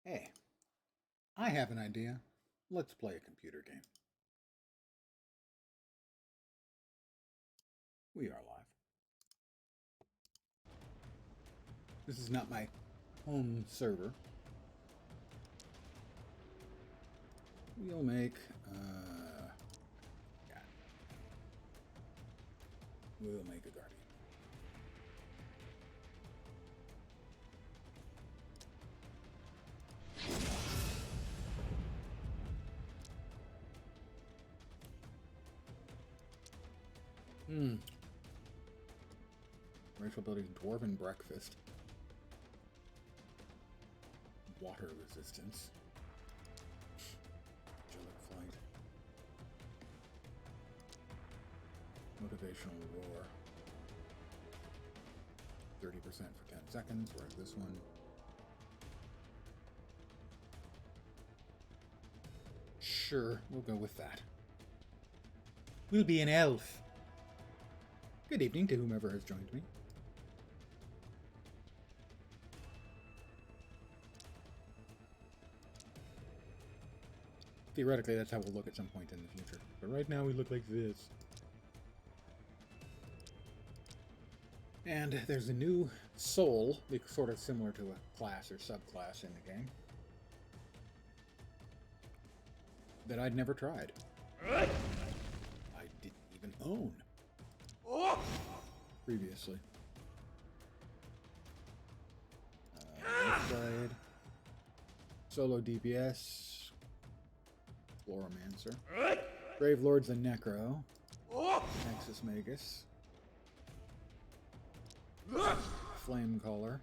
Hey, I have an idea. Let's play a computer game. We are live. This is not my home server. We'll make, yeah. We'll make a guardian. Racial abilities, Dwarven Breakfast. Water resistance. Angelic Flight. Motivational Roar. 30% for 10 seconds, whereas this one... Sure, we'll go with that. We'll be an elf. Good evening to whomever has joined me. Theoretically, that's how we'll look at some point in the future. But right now, we look like this. And there's a new soul, sort of similar to a class or subclass in the game, that I'd never tried. I didn't even own previously. Blade, Solo DPS, Floromancer, Brave Lord's a Necro, Nexus Magus, Flame Caller.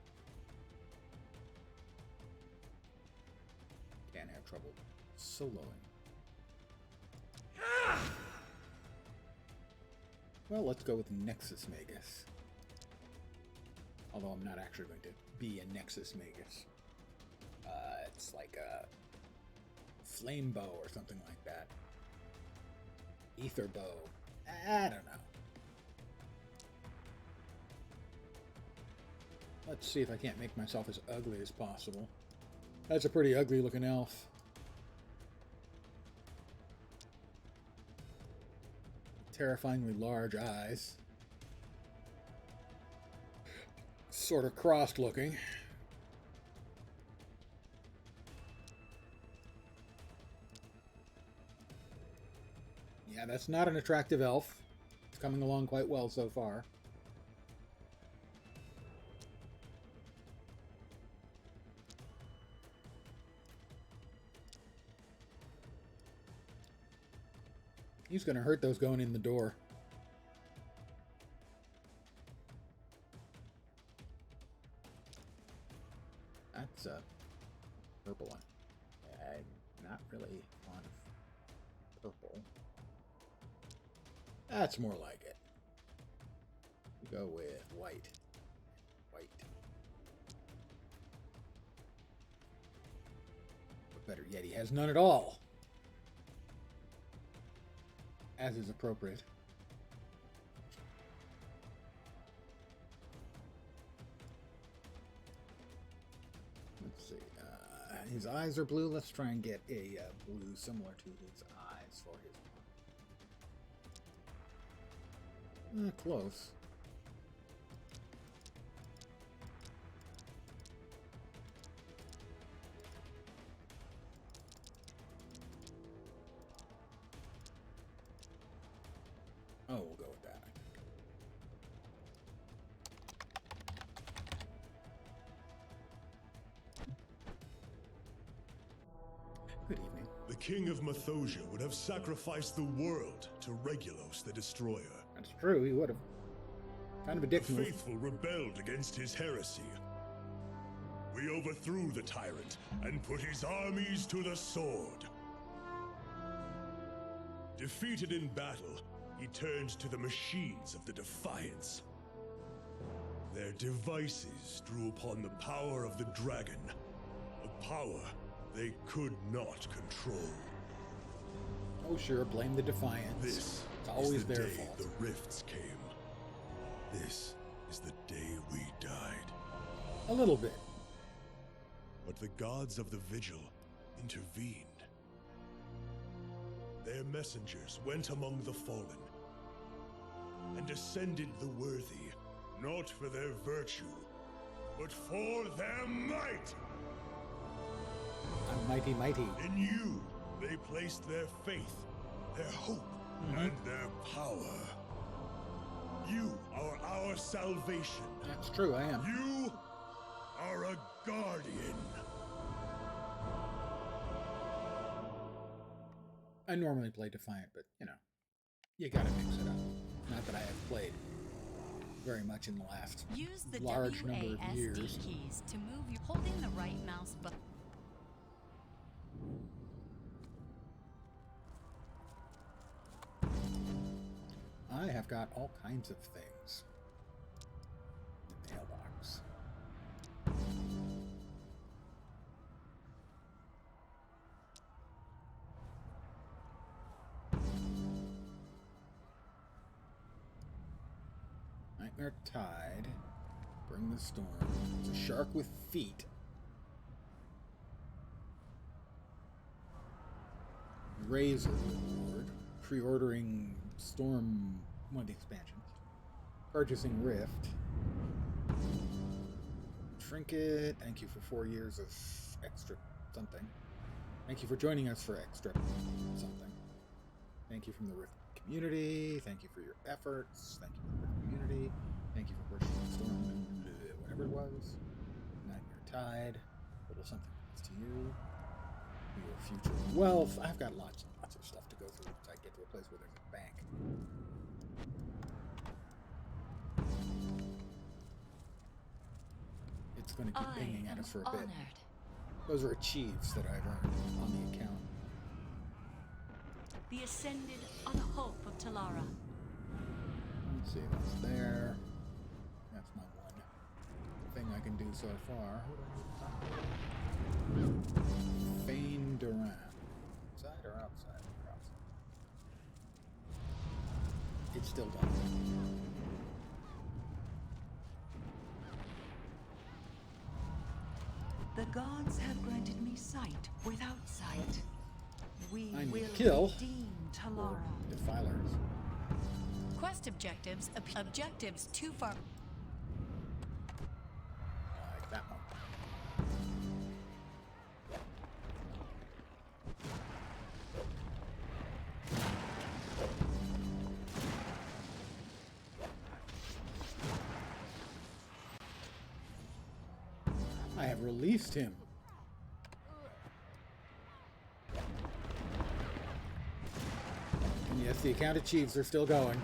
Can't have trouble soloing. Well, let's go with Nexus Magus. Although I'm not actually going to be a Nexus Magus. It's like a Flame Bow or something like that. Ether Bow. I don't know. Let's see if I can't make myself as ugly as possible. That's a pretty ugly looking elf. Terrifyingly large eyes. Sort of crossed looking. Yeah, that's not an attractive elf. It's coming along quite well so far. He's going to hurt those going in the door. That's a purple one. I'm not really fond of purple. That's more like it. We go with white. White. But better yet, he has none at all. As is appropriate. Let's see. His eyes are blue. Let's try and get a blue similar to his eyes for his... close. Oh, we'll go with that. Good evening. The king of Mythosia would have sacrificed the world to Regulos the Destroyer. That's true, he would have. Kind of a dick The move. faithful rebelled against his heresy. We overthrew the tyrant and put his armies to the sword. Defeated in battle, he turned to the machines of the Defiance. Their devices drew upon the power of the dragon, a power they could not control. Oh sure, blame the Defiance. This it's always is the their day fault. the rifts came. This is the day we died. A little bit. But the gods of the Vigil intervened. Their messengers went among the fallen and ascended the worthy, not for their virtue, but for their might. I'm mighty, mighty. In you, they placed their faith, their hope, and their power. You are our salvation. That's true, I am. You are a guardian. I normally play Defiant, but, you know, you gotta mix it up. Not that I have played very much in the last Use the large number of WASD years. keys to move your holding the right mouse button. I have got all kinds of things in the mailbox. Nightmare Tide. Bring the storm. It's a shark with feet. Razor reward. Pre-ordering Storm, one of the expansions. Purchasing Rift. Trinket. Thank you for 4 years of extra something. Thank you for joining us for extra something. Thank you from the Rift community. Thank you for your efforts. Thank you for the Rift community. Thank you for purchasing Storm, whatever it was. Nightmare Tide. A little something to you. Your future wealth. I've got lots and lots of stuff to go through once I get to a place where there's a bank. It's going to keep pinging at us for a bit. Those are achieves that I've earned on the account. The Ascended are the hope of Talara. Let's see, that's there. That's my one thing I can do so far. Fane Duran. Inside or outside? Outside. It's still done. The gods have granted me sight without sight. We I need will kill redeem or Talara. defilers. Quest objectives. Objectives too far. I like that one. I have released him. And yes, the account achieves are still going.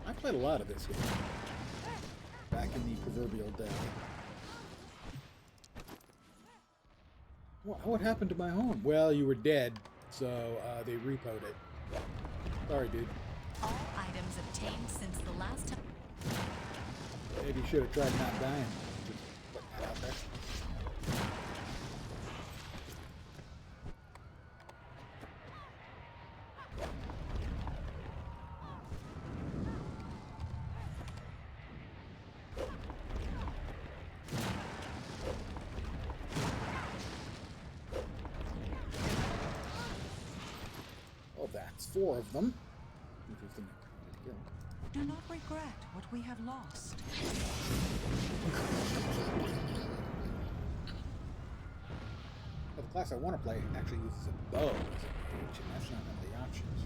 I played a lot of this game back in the proverbial day. What happened to my home? Well, you were dead, so they repoed it. Sorry, dude. All items obtained since the last time. Maybe you should have tried not dying. Just putting that out there. Oh, that's 4 of them. Interesting. Do not regret what we have lost. Well, the class I want to play actually uses a bow as a mage, and that's not one of the options.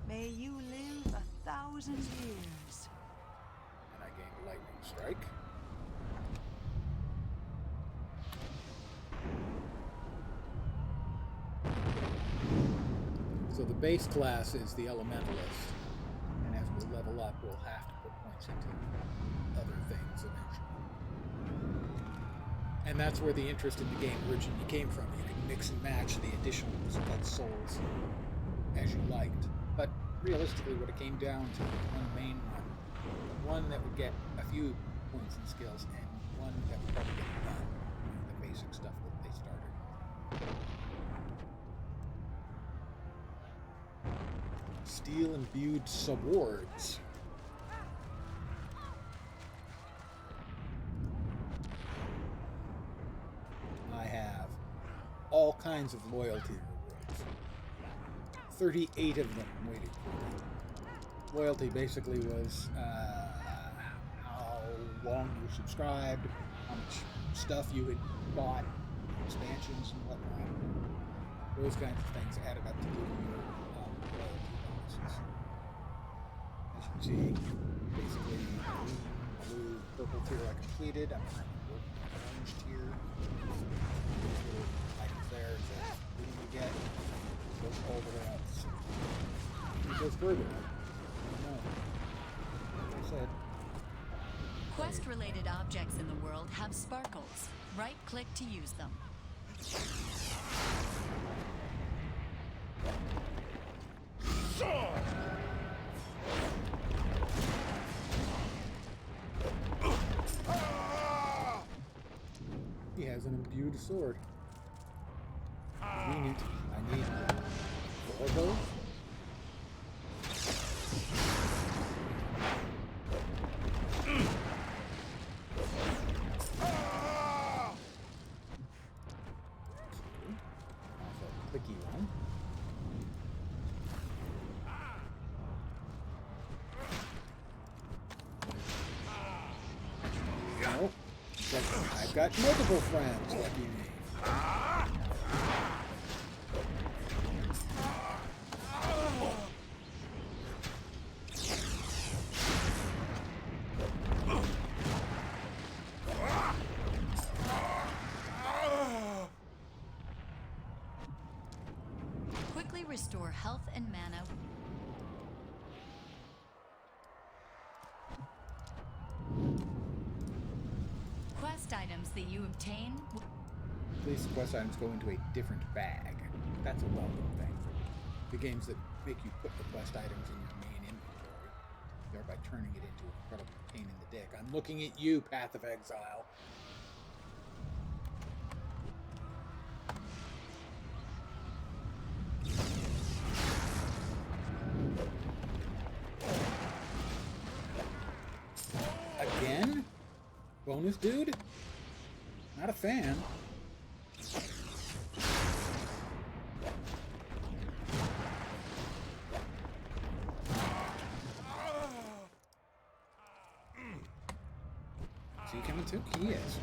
May you live 1,000 years. And I gain Lightning Strike. So the base class is the Elementalist, and as we level up, we'll have to put points into other things eventually. And that's where the interest in the game originally came from. You could mix and match the additional souls as you liked. But realistically, what it came down to was one main one. One that would get a few points and skills, and one that would probably get none. The basic stuff that they started. Steel imbued swords. all kinds of loyalty rewards. 38 of them waiting for you. Loyalty basically was how long you subscribed, how much stuff you had bought, expansions and whatnot. Those kinds of things added up to give you loyalty bonuses. As you can see, basically green, blue, purple tier I completed. I'm currently working on the orange tier. Those little items there is that what you get. It goes all the way up. So it goes further. I don't know. Like I said. Quest-related objects in the world have sparkles. Right-click to use them. He has an imbued sword. Convenient. I need 4 of those. Also a clicky one. No. I've got multiple friends, lucky me. Quickly restore health and mana. Quest items that you obtain. These quest items go into a different bag. That's a welcome thing. The games that make you put the quest items in your main inventory, thereby turning it into an incredible pain in the dick. I'm looking at you, Path of Exile. Again? Bonus dude? Not a fan. Is he coming too? He is.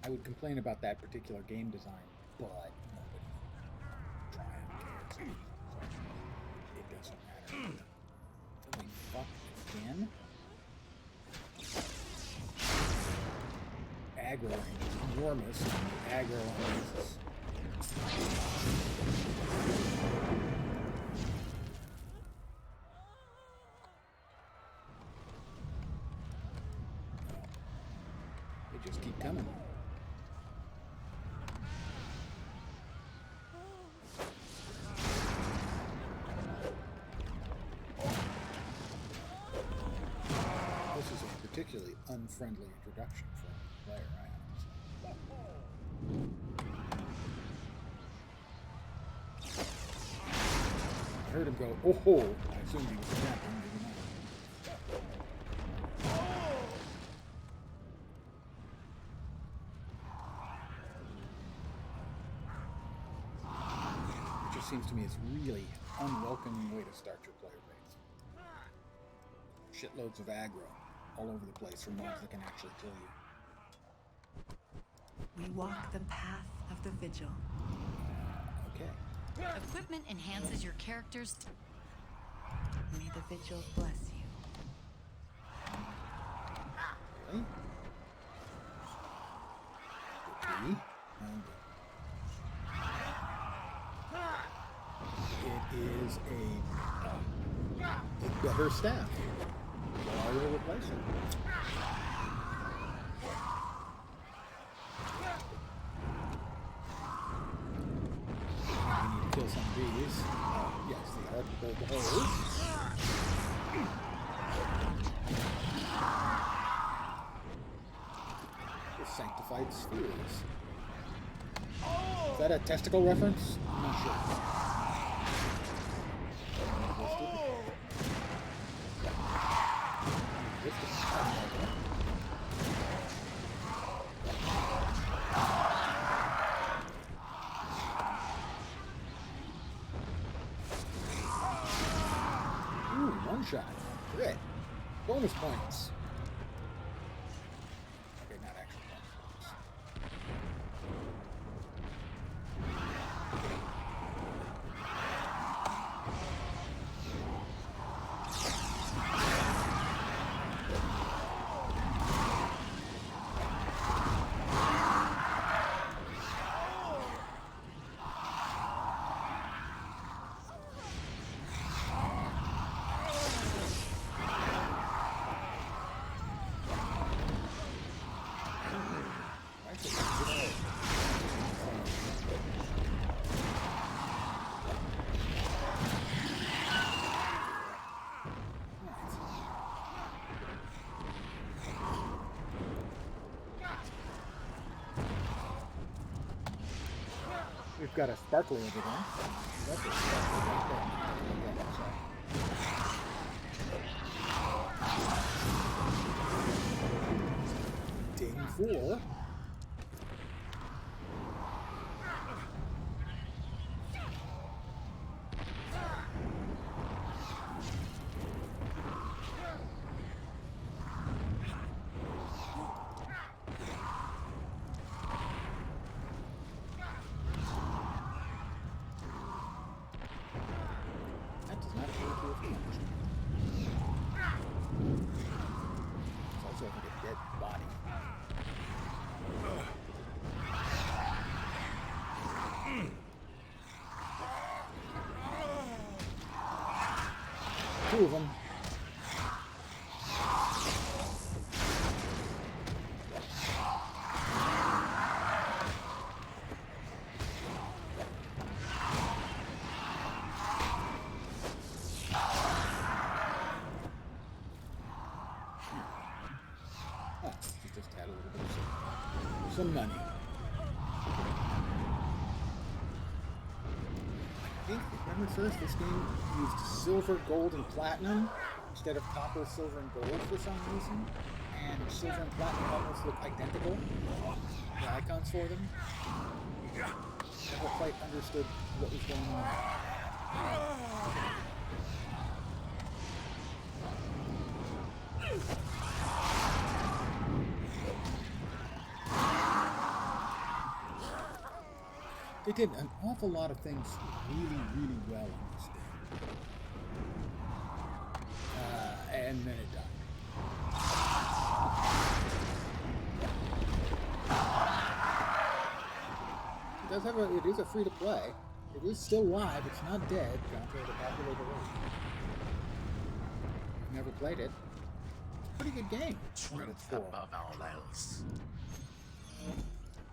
I would complain about that particular game design, but nobody trying cares. So it doesn't matter. Holy fuck, again? Aggro range is enormous, and the aggro range is... They just keep coming. This is a particularly unfriendly introduction for a player, I have to say. I heard him go, oh ho! I assumed he was attacking, maybe not. It just seems to me it's really unwelcome way to start your player base. Shitloads of aggro all over the place from mobs that can actually kill you. We walk the path of the vigil. Okay. Equipment enhances your character's. May the vigil bless you. Really? Okay. And it is a better staff. I will replace it. We need to kill some of these. Yes, they are to build the hose. The sanctified spheres. Is that a testicle reference? I'm not sure. One shot. Crit. Bonus points. Okay, not actually bonus points. We've got a sparkly over there. That's a sparkly right there. Ding 4. That does not appear to have damaged. It's also like a dead body. Two of them. You just had a little bit of some money. I think, if memory serves, this game used silver, gold, and platinum instead of copper, silver, and gold for some reason. And silver and platinum almost look identical. The icons for them. Never quite understood what was going on. They did an awful lot of things really, really well in this game. And then it died. It is a free to play. It is still live. It's not dead, contrary to popular belief. I've never played it. It's a pretty good game. Truth above all else.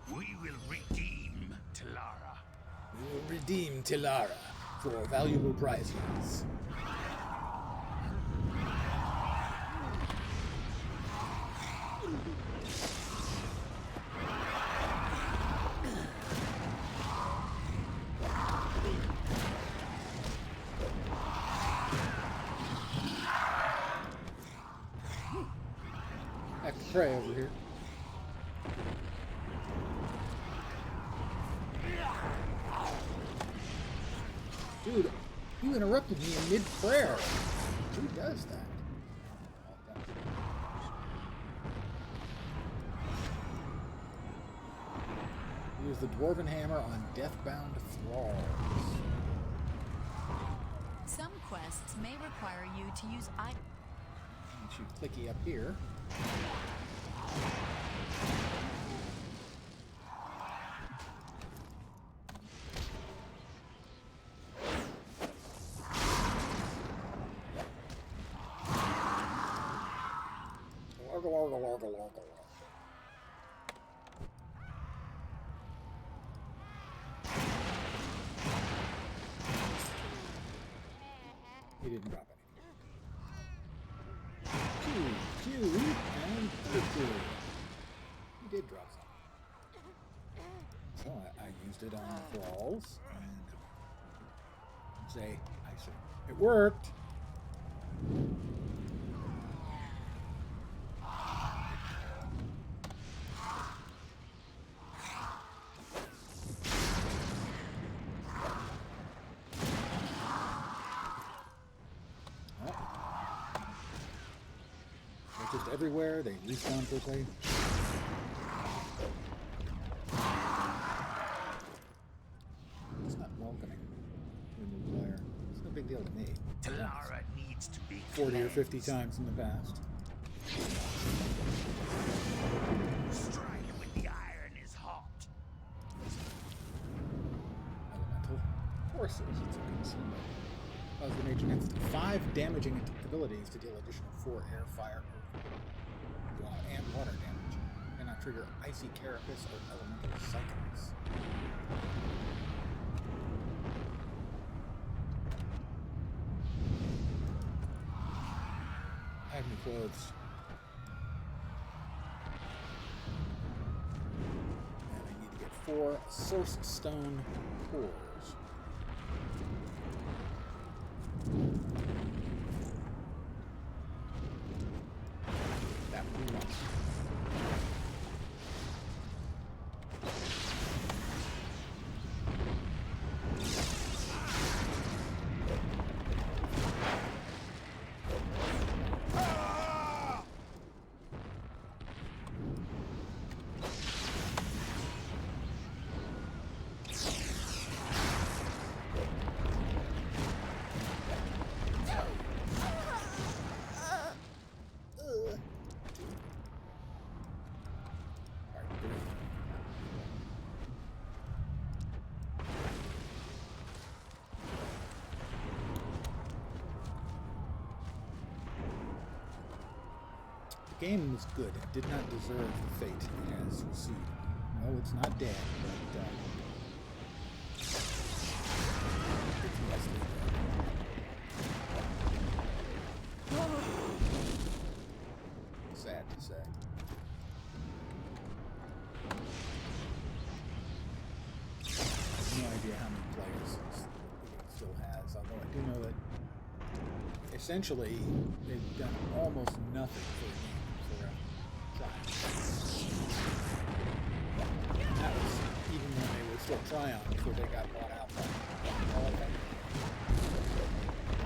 We will redeem Tilara. We will redeem Tilara for valuable prizes. I have to pray over here. Dude, you interrupted me in mid-prayer. Who does that? Use the Dwarven Hammer on Deathbound Thralls. Some quests may require you to use Shoot clicky up here. He didn't drop anything. Two, and two. He did drop something. So I used it on the thralls. And say, I said, it worked. everywhere. They respawn quickly. It's not welcoming to a new player. It's no big deal to me. Talara needs to be 40 or 50 cleansed. times in the past. Strike when the iron is hot. Elemental forces. It's a consumer. Cause the Major next 5 damaging abilities to deal additional 4 air, fire, and water damage. Cannot trigger icy carapace or elemental cycles. I have new clothes. And I need to get 4 source stone cores. That would be one. The game was good. It did not deserve the fate it has received. No, it's not dead, but it's mostly dead. Sad to say. I have no idea how many players it still has, although I do know that essentially they've done almost nothing for the game. And that was even when they were still Tryon before they got bought out by Holocaust.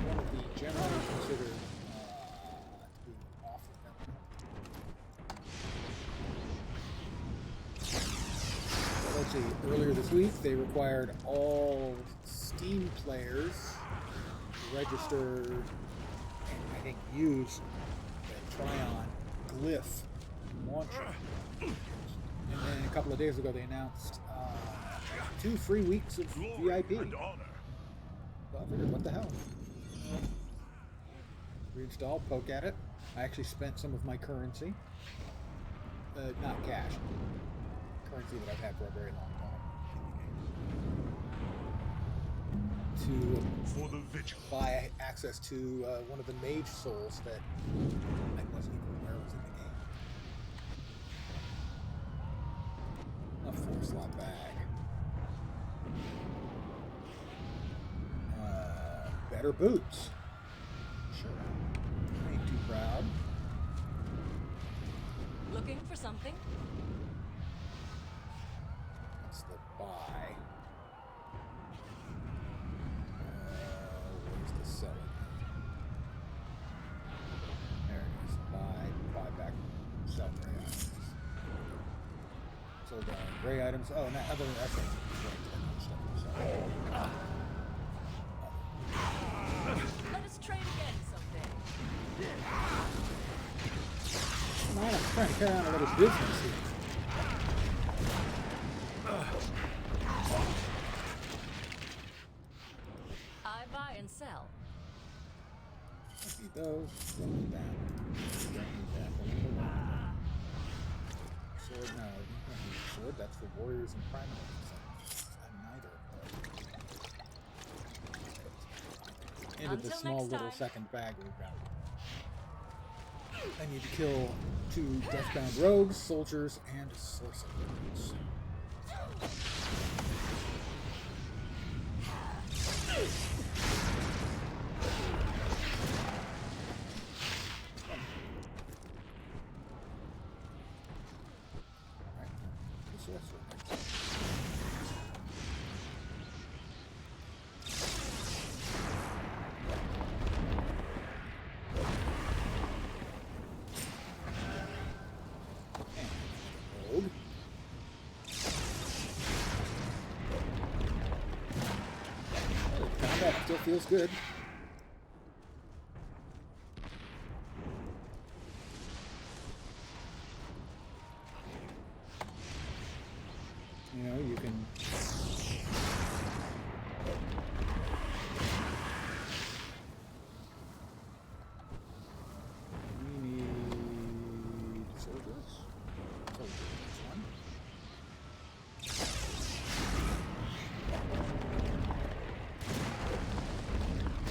One of the generally considered to be awful company. Let's see, earlier this week they required all Steam players to register and I think use the Tryon glyph launcher. And then a couple of days ago they announced 2 free weeks of VIP. So I figured, what the hell? Reinstall, poke at it. I actually spent some of my currency. Not cash. Currency that I've had for a very long time. To buy access to one of the mage souls that I wasn't even aware was in the game. A 4-slot bag. Better boots. Sure. I ain't too proud. Looking for something? That's the buy. Where's the selling? There it is. Buy back, sell gray items. Sold gray items. Oh, and that other that's Let us trade again someday. Come on, I'm trying to carry on a little business here. I buy and sell. Don't need those. Don't need that. Don't need that. Don't need that. Sword, no. Don't need the sword. That's for warriors and primaries. I'm neither of those. Into the Until small next little time. second bag we've got. I need to kill 2 deathbound rogues, soldiers, and sorcerers. Alright, the sorcerer next. still feels good. You know, you can... We need soldiers. Soldiers, that's one.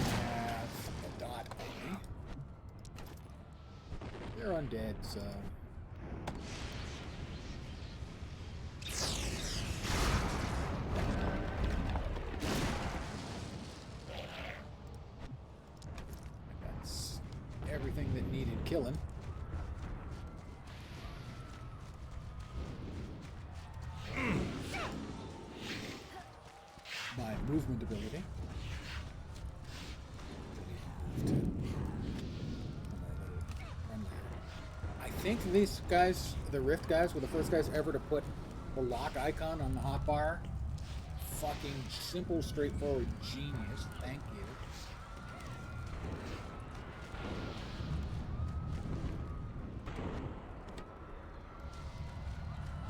Have a dot only. They're undead, so... That's everything that needed killing. My movement ability. I think these guys, the Rift guys, were the first guys ever to put the lock icon on the hotbar. Fucking simple, straightforward genius. Thank you.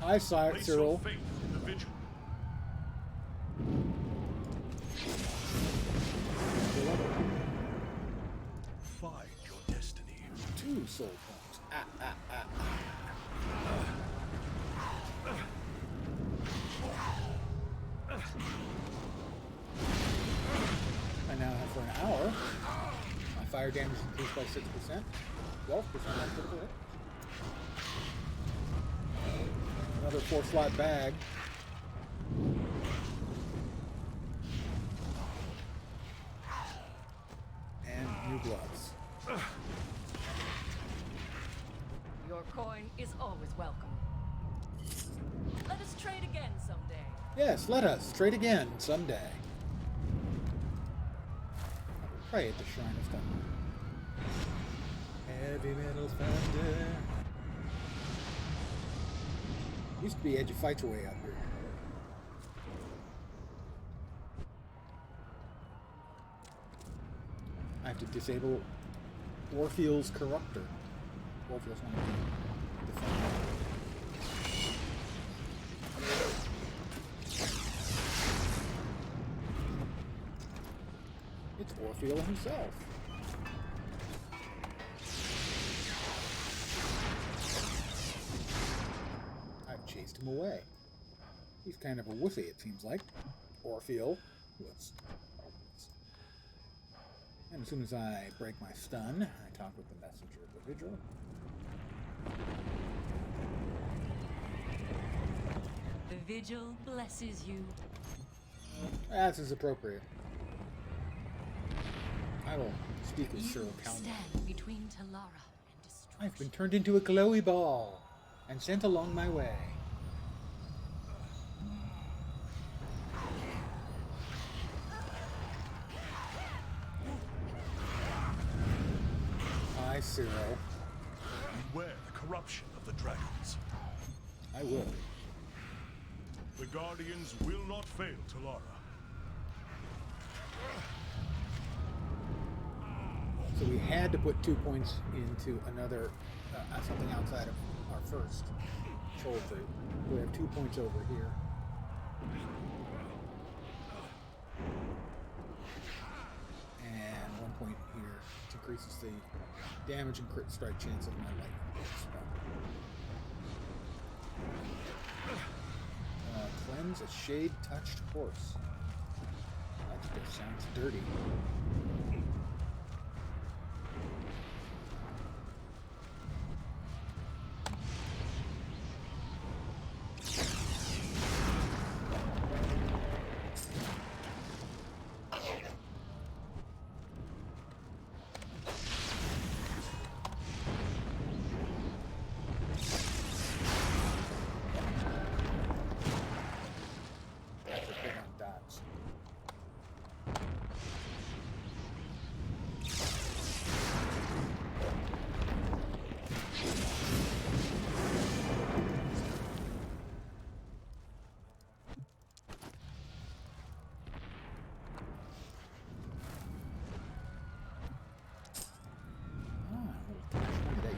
Hi, Place your Cyril. faith in the vigil. Find your destiny. 2 soul points. I now have for an hour. My fire damage increased by 6%. 12% on critical hit. Another 4-slot bag. And new gloves. Your coin is always welcome. Let us trade again someday. Yes, let us trade again someday. Pray at the Shrine of Thunder. Heavy metal thunder. Used to be Edge of Fights way up here. I have to disable Orpheal's Corruptor. Orpheal's one of the defenders. It's Orpheal himself. I've chased him away. He's kind of a wussy, it seems like. Orpheal was. And as soon as I break my stun, I talk with the messenger of the vigil. The vigil blesses you. As is appropriate. I will speak with Cyril You Kalmar. stand between Talara and destruction. I've been turned into a glowy ball and sent along my way. Hi, Cyril. Beware the corruption of the dragons. I will. The Guardians will not fail Talara. So we had to put 2 points into another, something outside of our first troll fruit. We have 2 points over here. And 1 point here, which increases the damage and crit strike chance of my lightning spell. Cleanse a shade-touched horse. That just sounds dirty.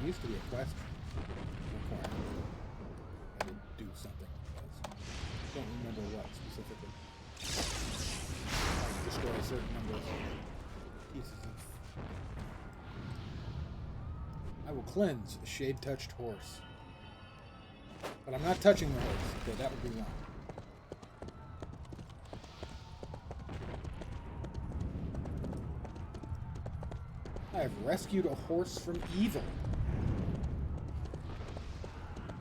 used to be a quest requirement. I would do something like this. Don't remember what specifically. Like destroy a certain number of pieces of... I will cleanse a shade-touched horse. But I'm not touching the horse. Okay, that would be wrong. I have rescued a horse from evil.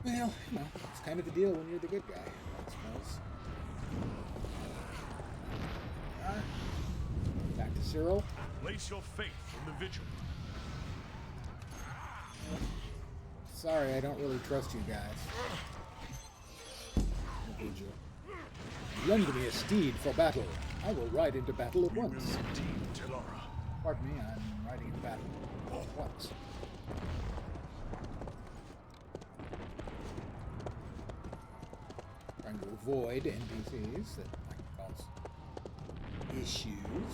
Well, you know, it's kind of the deal when you're the good guy, I suppose. Back to Cyril. Place your faith in the vigil. Sorry, I don't really trust you guys. The vigil. Lend me a steed for battle. I will ride into battle at once. Will indeed, Telara. Pardon me, I'm riding into battle at once. Trying to avoid NPCs that might cause issues.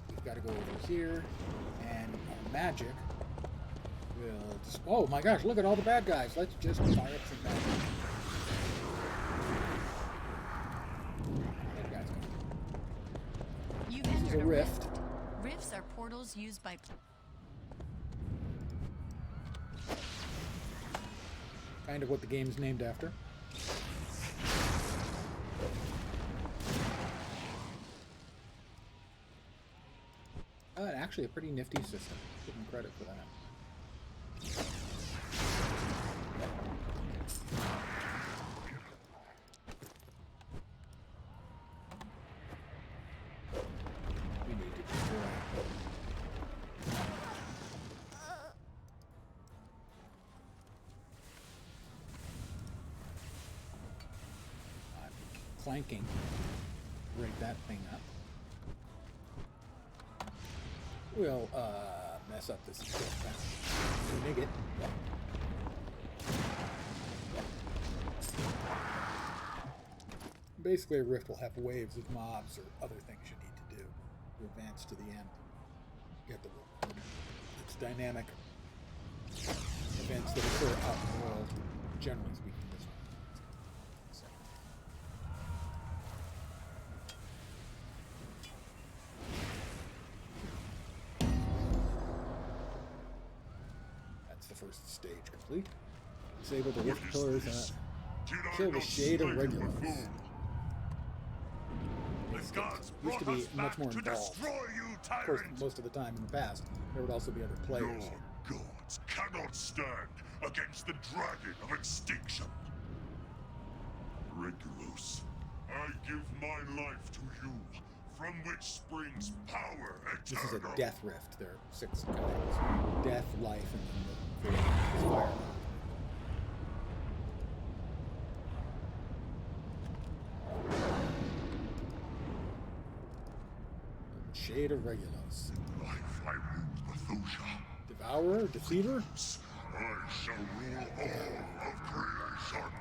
We've got to go over here, and our magic will just... Oh my gosh, look at all the bad guys. Let's just fire up some bad guys. Bad guys coming. You've This is entered a rift. Rifts are portals used by... Kind of what the game's named after. Actually a pretty nifty system. Give them credit for that. We need to destroy. Clanking. Break that thing up. We'll mess up this nigget. Basically, a rift will have waves of mobs or other things you need to do to advance to the end. Get the reward. It's dynamic events that occur out in the world, generally speaking. This one. The first stage complete. Disable the rift pillars and kill the shade of Regulus. The gods Used to brought be us much back more to involved. destroy you, Of course, tyrant. most of the time in the past, there would also be other players. Your gods cannot stand against the dragon of extinction. Regulus, I give my life to you, from which springs power This is eternal. a death rift. There are 6 kinds: death, life, and then the fire. Shade of Regulus. Life I rule Methusia. Devourer, Deceiver. I shall rule all of creation.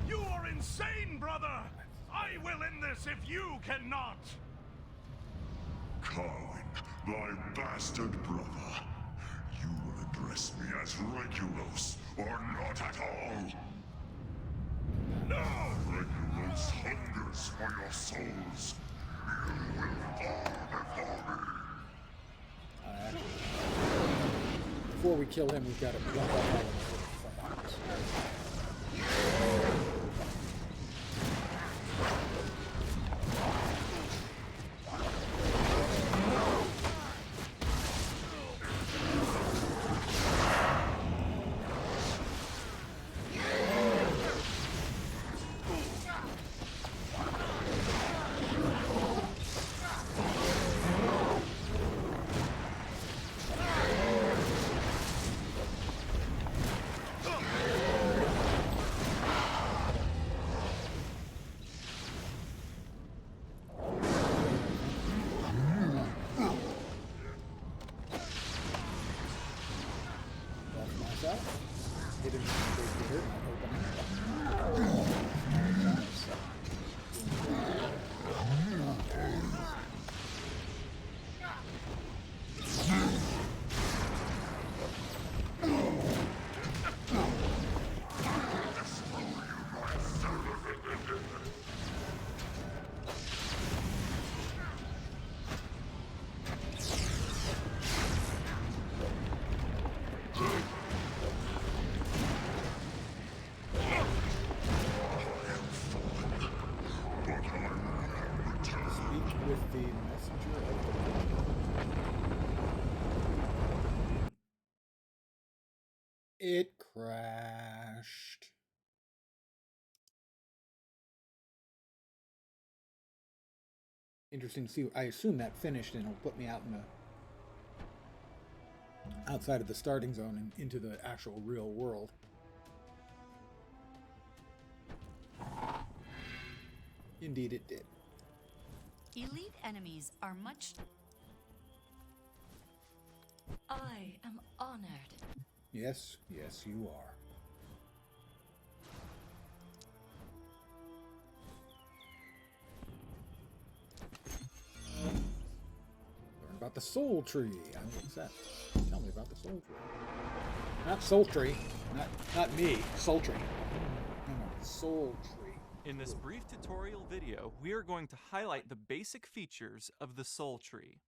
You are insane, brother! I will end this if you cannot! Carwin, my bastard brother. You will address me as Regulus, or not at all. Now Regulus hungers for your souls. You will fall before me. Before we kill him, we've got to block off all of the fires. the messenger of the It crashed. Interesting to see. I assume that finished and it'll put me out in the outside of the starting zone and into the actual real world. Indeed it did. Elite enemies are much... I am honored. Yes, yes, you are. Learn about the soul tree. What's that? Tell me about the soul tree. Not soul tree. Not me. Soul tree. No, soul tree. In this brief tutorial video, we are going to highlight the basic features of the Soul Tree.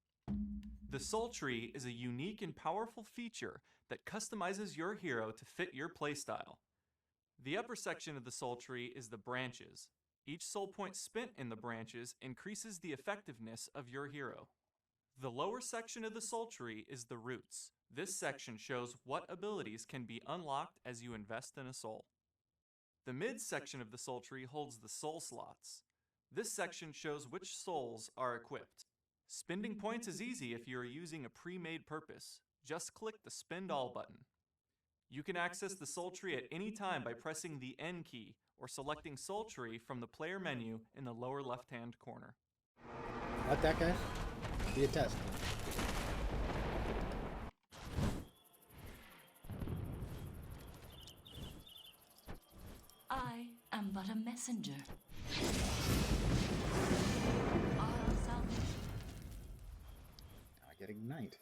The Soul Tree is a unique and powerful feature that customizes your hero to fit your playstyle. The upper section of the Soul Tree is the branches. Each soul point spent in the branches increases the effectiveness of your hero. The lower section of the Soul Tree is the roots. This section shows what abilities can be unlocked as you invest in a soul. The mid section of the Soul Tree holds the soul slots. This section shows which souls are equipped. Spending points is easy if you are using a pre-made purpose. Just click the Spend All button. You can access the Soul Tree at any time by pressing the N key or selecting Soul Tree from the player menu in the lower left-hand corner. Got that, guys? Be a test. I am but a messenger. Our salvation. Now I get Ignite.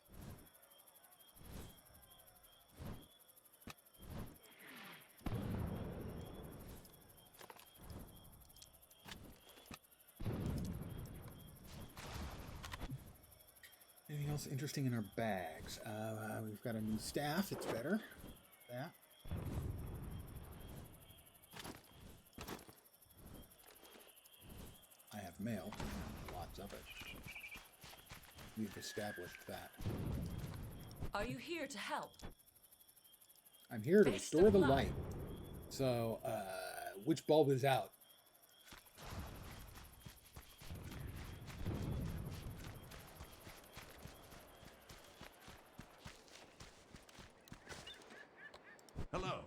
Anything else interesting in our bags? We've got a new staff. It's better. That. I have mail. Lots of it. We've established that. Are you here to help? I'm here to Best restore of the luck. light. So, which bulb is out? Hello.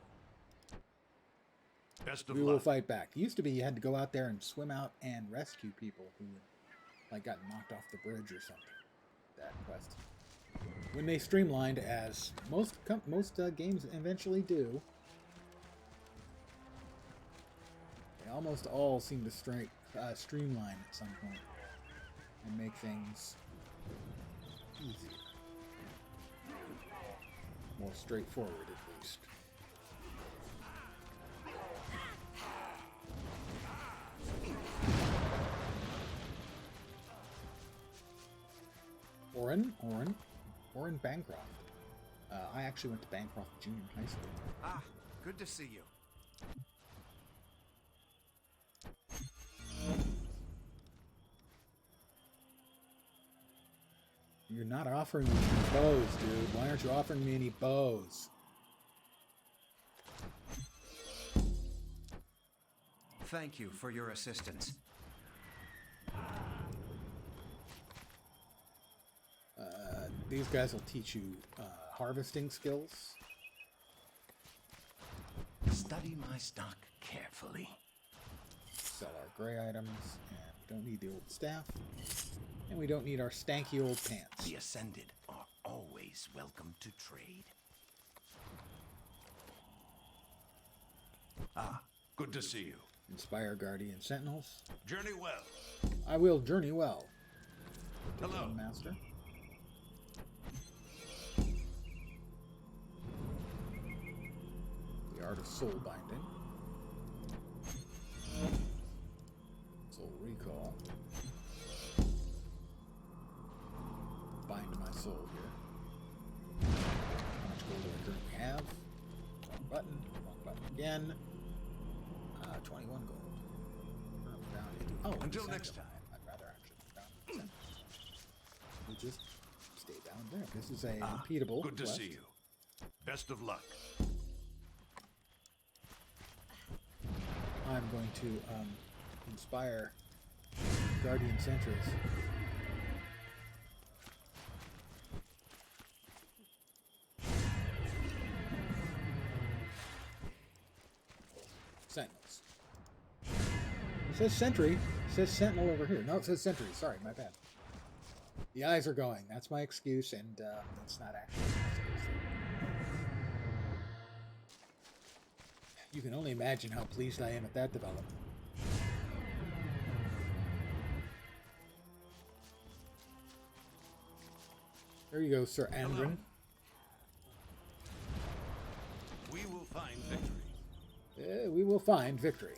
Best of We will luck. fight back. It used to be you had to go out there and swim out and rescue people who like got knocked off the bridge or something. That quest. When they streamlined, as most games eventually do, they almost all seem to streamline at some point and make things easier, more straightforward at least. Oren Bancroft. I actually went to Bancroft Junior High School. Ah, good to see you. You're not offering me any bows, dude. Why aren't you offering me any bows? Thank you for your assistance. These guys will teach you harvesting skills. Study my stock carefully. Sell our gray items, and we don't need the old staff, and we don't need our stanky old pants. The Ascended are always welcome to trade. Ah, good to see you. Inspire Guardian Sentinels. Journey well. I will journey well. Hello. Master. The Art of Soul Binding. Soul Recall. Bind my soul here. How much gold do I currently have? Wrong button again. 21 gold. Currently down 80. Oh, Until Essential. next time. I'd rather actually be down to Essential. just stay down there. This is a repeatable Good to quest. see you. Best of luck. I'm going to inspire Guardian Sentries. Sentinels. It says sentry. It says sentinel over here. No, it says sentry. Sorry, my bad. The eyes are going. That's my excuse, and it's not actually an excuse. You can only imagine how pleased I am at that development. There you go, Sir Andrin. We will find victory. We will find victory.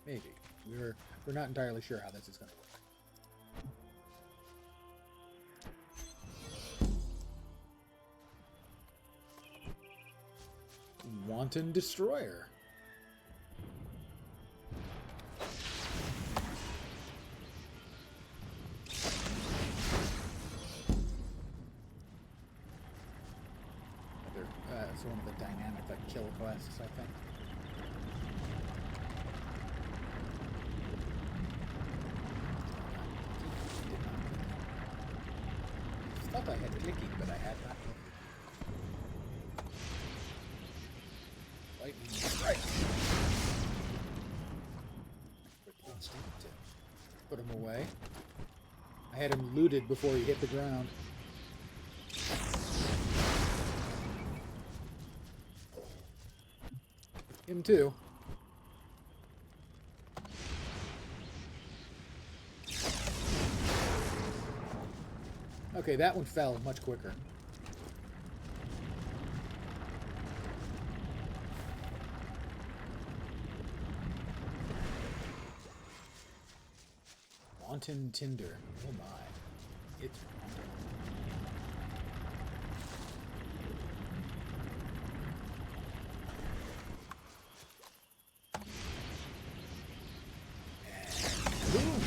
Maybe. We're not entirely sure how this is going to work. Wanton Destroyer. It's one of the dynamic kill quests, I think. I thought I had clicking, but I had not. Lightning strike. Quick instinct to put him away. I had him looted before he hit the ground. Him too. Okay, that one fell much quicker. Wanton Tinder. Oh my. It's wanton. And boom!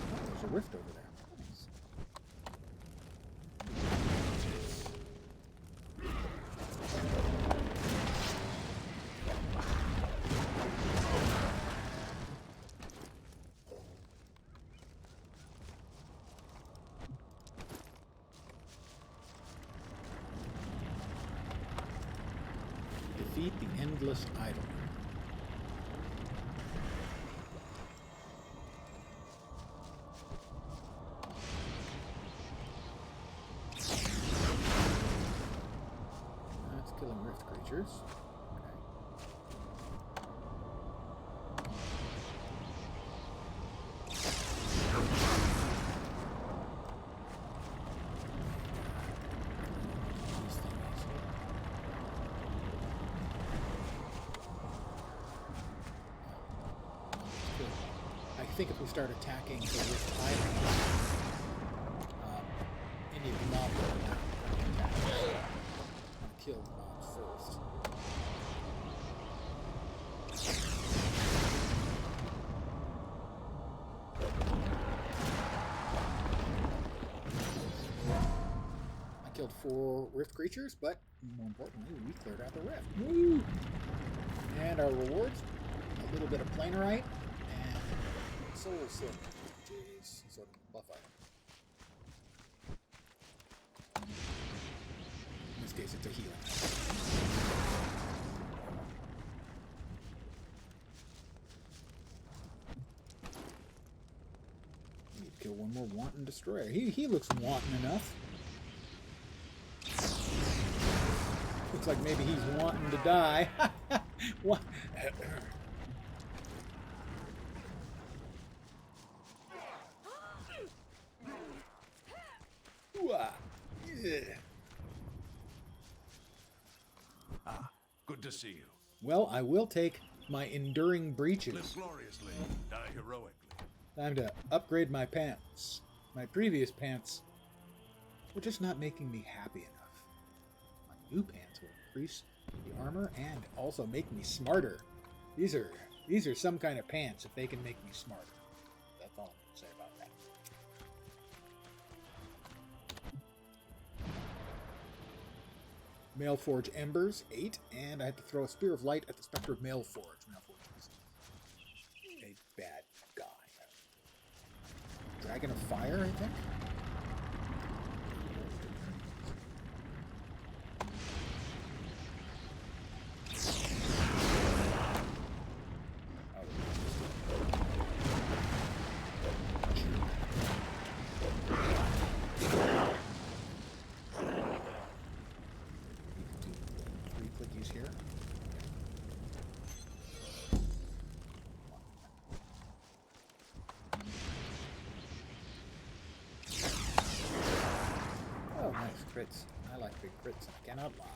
Oh, there's a rift over there. Nice. Defeat the Endless Idol. That's killing rift creatures. These things. I think if we start attacking the rift island, any of the mobs will attack. I'm gonna kill the mobs first. I killed 4 rift creatures, but more importantly, we cleared out the rift. Woo! And our rewards, a little bit of planerite and soul silver, which is sort of a buff item. In this case, it's a healing item. Need to kill one more Wanton Destroyer. He looks wanton enough. Looks like maybe he's wanting to die. What? Yeah. Good to see you. Well, I will take my enduring breaches. Live gloriously, die heroically. Time to upgrade my pants. My previous pants were just not making me happy enough. new pants will increase the armor and also make me smarter. These are some kind of pants if they can make me smarter. That's all I'm going to say about that. Mailforge Embers, 8, and I have to throw a Spear of Light at the Spectre of Mailforge. Mailforge is a bad guy. Dragon of Fire, I think? Crits. I like big crits. I cannot lie.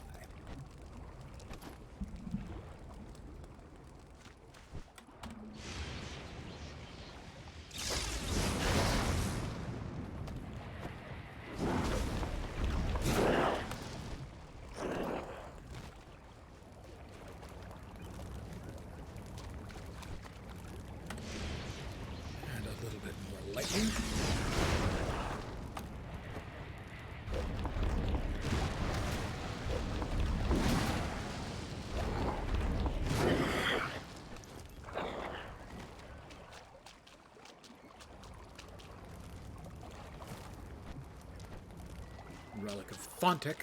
And a little bit more lightning. Relic of Fontic.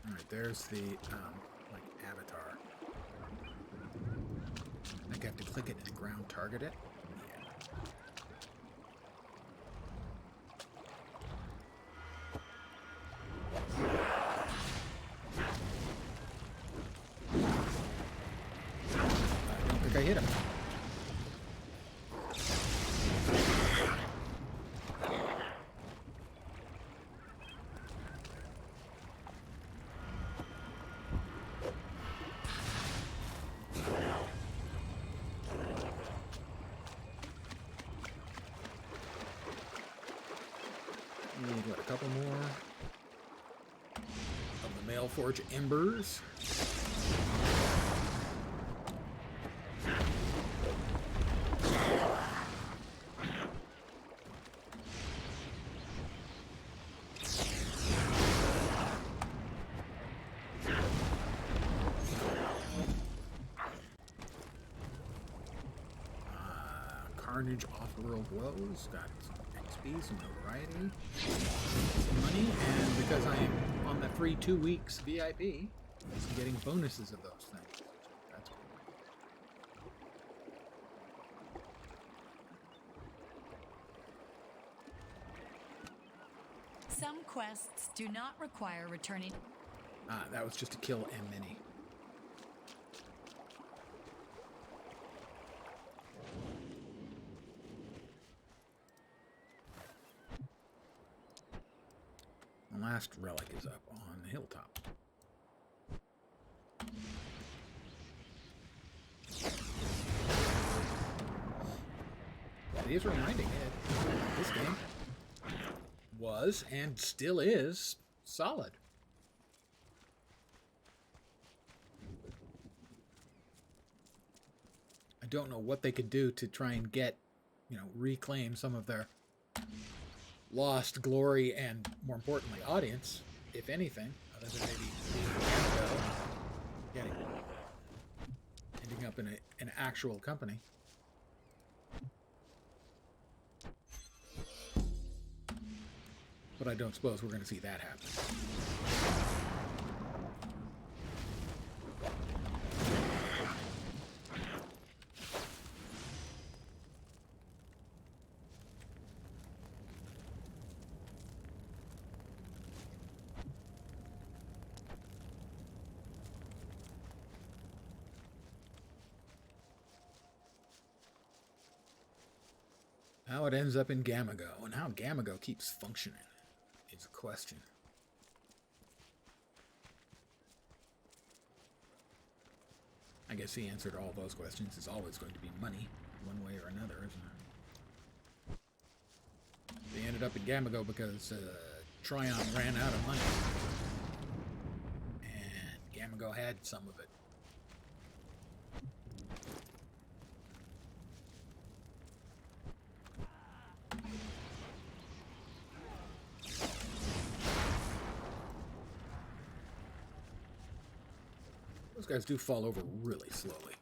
Alright, there's the, like, avatar. I think I have to click it and ground target it. I hit him. Need what, a couple more of the Mailforge Embers. Carnage Off-World Woes, got some XP, some notoriety, some money, and because I am on the free 2 weeks VIP, I'm getting bonuses of those things. That's cool. Some quests do not require returning. That was just to kill M-Mini. The last relic is up on the hilltop. It is reminding it. This game was and still is solid. I don't know what they could do to try and get, reclaim some of their lost glory and, more importantly, audience, if anything, other than maybe ending up in an actual company. But I don't suppose we're going to see that happen. How it ends up in Gamago, and how Gamago keeps functioning is a question. I guess the answer to all those questions is always going to be money, one way or another, isn't it? They ended up in Gamago because Tryon ran out of money. And Gamago had some of it. Those guys do fall over really slowly.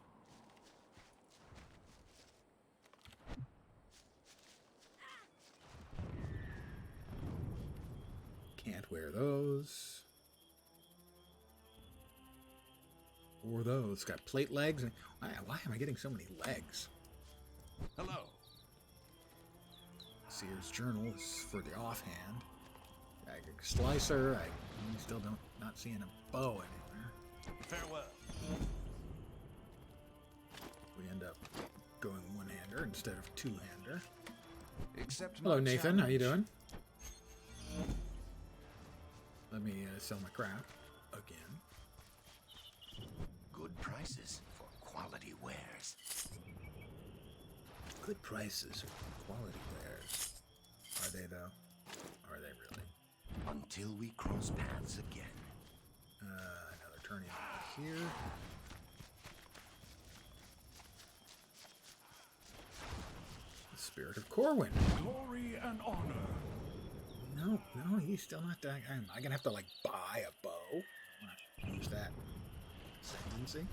Can't wear those. Or those. Got plate legs. Why am I getting so many legs? Hello. Sears Journal is for the offhand. Slicer. I still not seeing a bow anywhere. Farewell. We end up going one-hander instead of two-hander. Except Hello, not Nathan. How you challenge. doing? Let me sell my crap again. Good prices for quality wares. Good prices for quality wares. Are they, though? Are they really? Until we cross paths again. Another turning over here. The Spirit of Corwin. Glory and honor. No, he's still not that. Am I gonna have to like buy a bow? I'm gonna use that sentencing.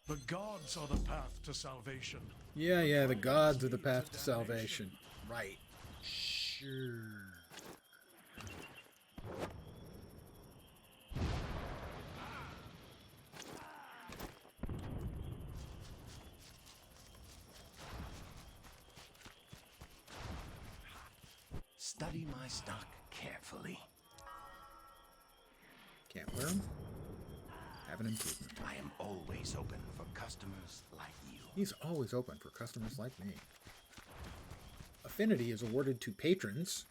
The gods are the path to salvation. Yeah, the gods are the path to salvation. Right. Sure. Study my stock carefully. Can't wear them. Have an improvement. I am always open for customers like you. He's always open for customers like me. Affinity is awarded to patrons,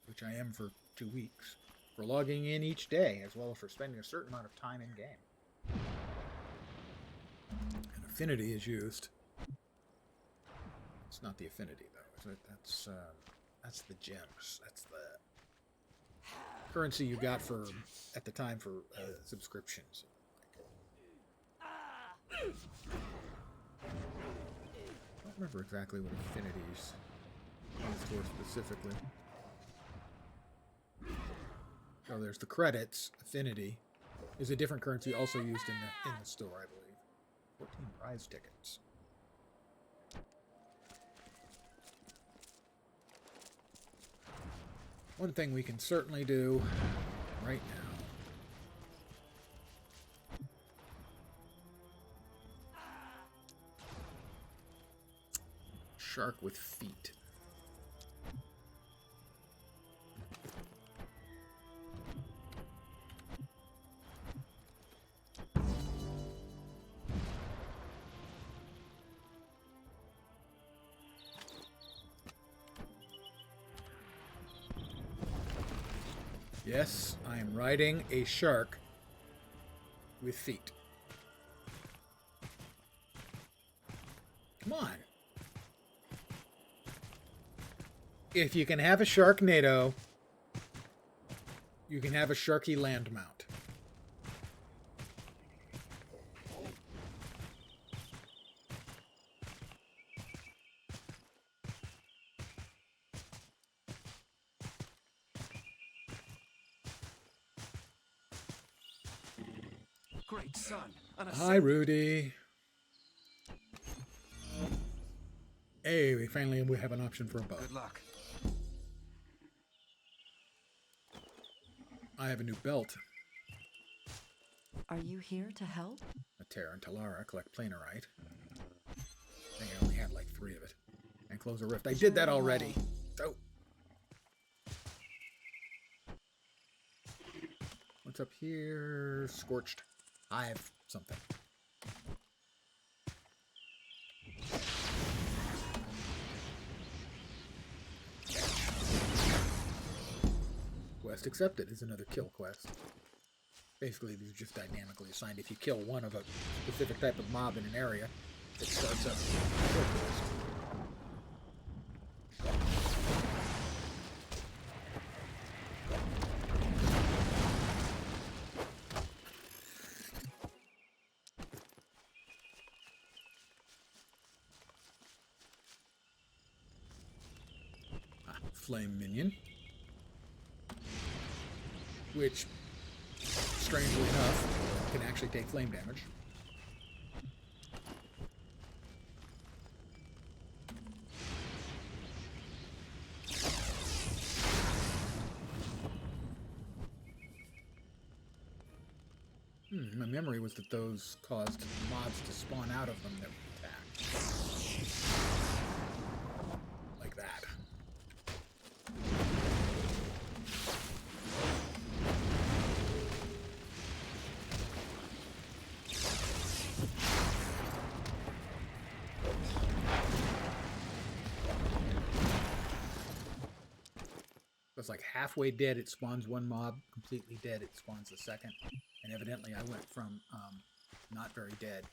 which I am for 2 weeks, for logging in each day, as well as for spending a certain amount of time in game. And affinity is used. It's not the affinity though, is it? That's the gems. That's the currency you got for at the time for subscriptions. I don't remember exactly what affinities used for specifically. Oh, there's the credits. Affinity is a different currency also used in the store, I believe. 14 prize tickets. One thing we can certainly do right now. Shark with feet. Yes, I am riding a shark with feet. Come on. If you can have a Sharknado, you can have a Sharky land mount. Great son. Hi, Rudy. Hey, we finally have an option for a bow. Good luck. I have a new belt. Are you here to help? A Terra and Talara collect Planarite. I think I only had like 3 of it. And close a rift. I did that already. So. What's up here? Scorched Hive something. Quest accepted is another kill quest. Basically, these are just dynamically assigned. If you kill one of a specific type of mob in an area, it starts up a kill quest. Flame minion, which, strangely enough, can actually take flame damage. My memory was that those caused mobs to spawn out of them that would attack. Like that. It's like halfway dead, it spawns one mob. Completely dead, it spawns the second. And evidently I went from not very dead,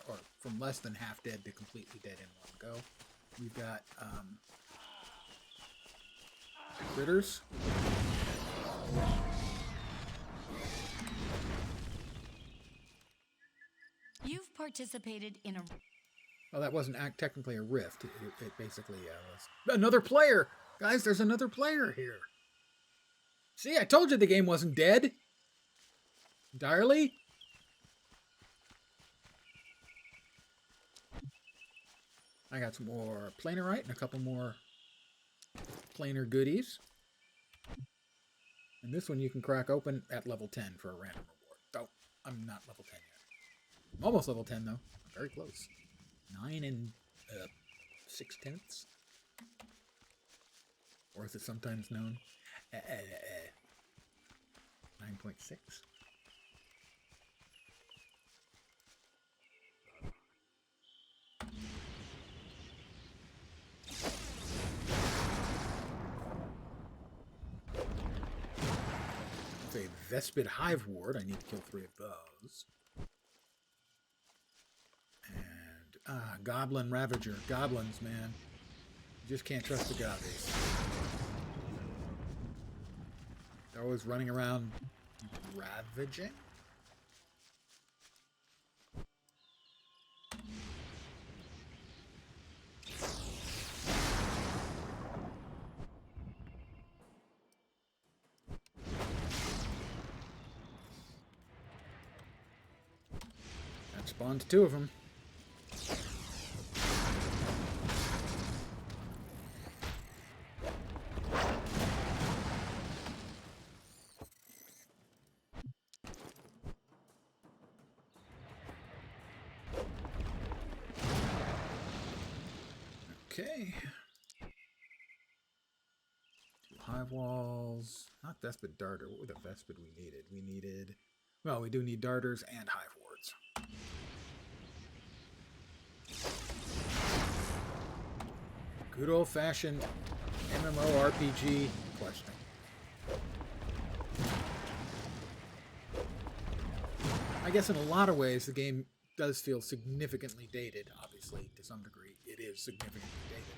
or from less than half dead to completely dead in one go. We've got critters. You've participated in a... Well, that wasn't technically a rift. It basically was another player. Guys, there's another player here. See, I told you the game wasn't dead. Entirely. I got some more planerite and a couple more planar goodies. And this one you can crack open at level 10 for a random reward. Oh, I'm not level 10 yet. I'm almost level 10 though. I'm very close. 9 and 6/10. Or is it sometimes known? 9.6. It's a Vespid Hive Ward. I need to kill 3 of those. And, Goblin Ravager. Goblins, man. You just can't trust the gobbies. They're always running around ravaging. That spawns 2 of them. Okay. 2 hive walls. Not Vespid Darter. What were the Vespid we needed? We needed... Well, we do need Darters and hive wards. Good old-fashioned MMORPG question. I guess in a lot of ways the game does feel significantly dated, obviously, to some degree. It is significantly dated.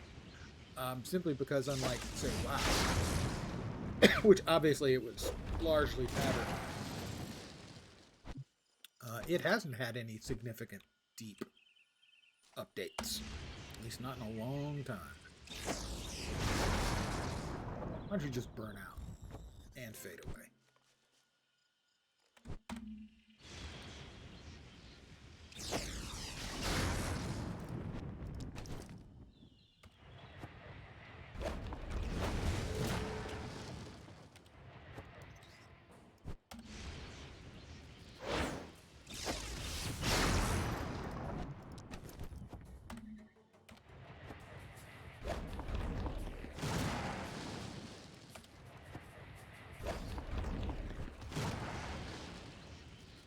Simply because unlike, say, WoW, which obviously it was largely patterned, it hasn't had any significant, deep updates. At least not in a long time. Why don't you just burn out and fade away?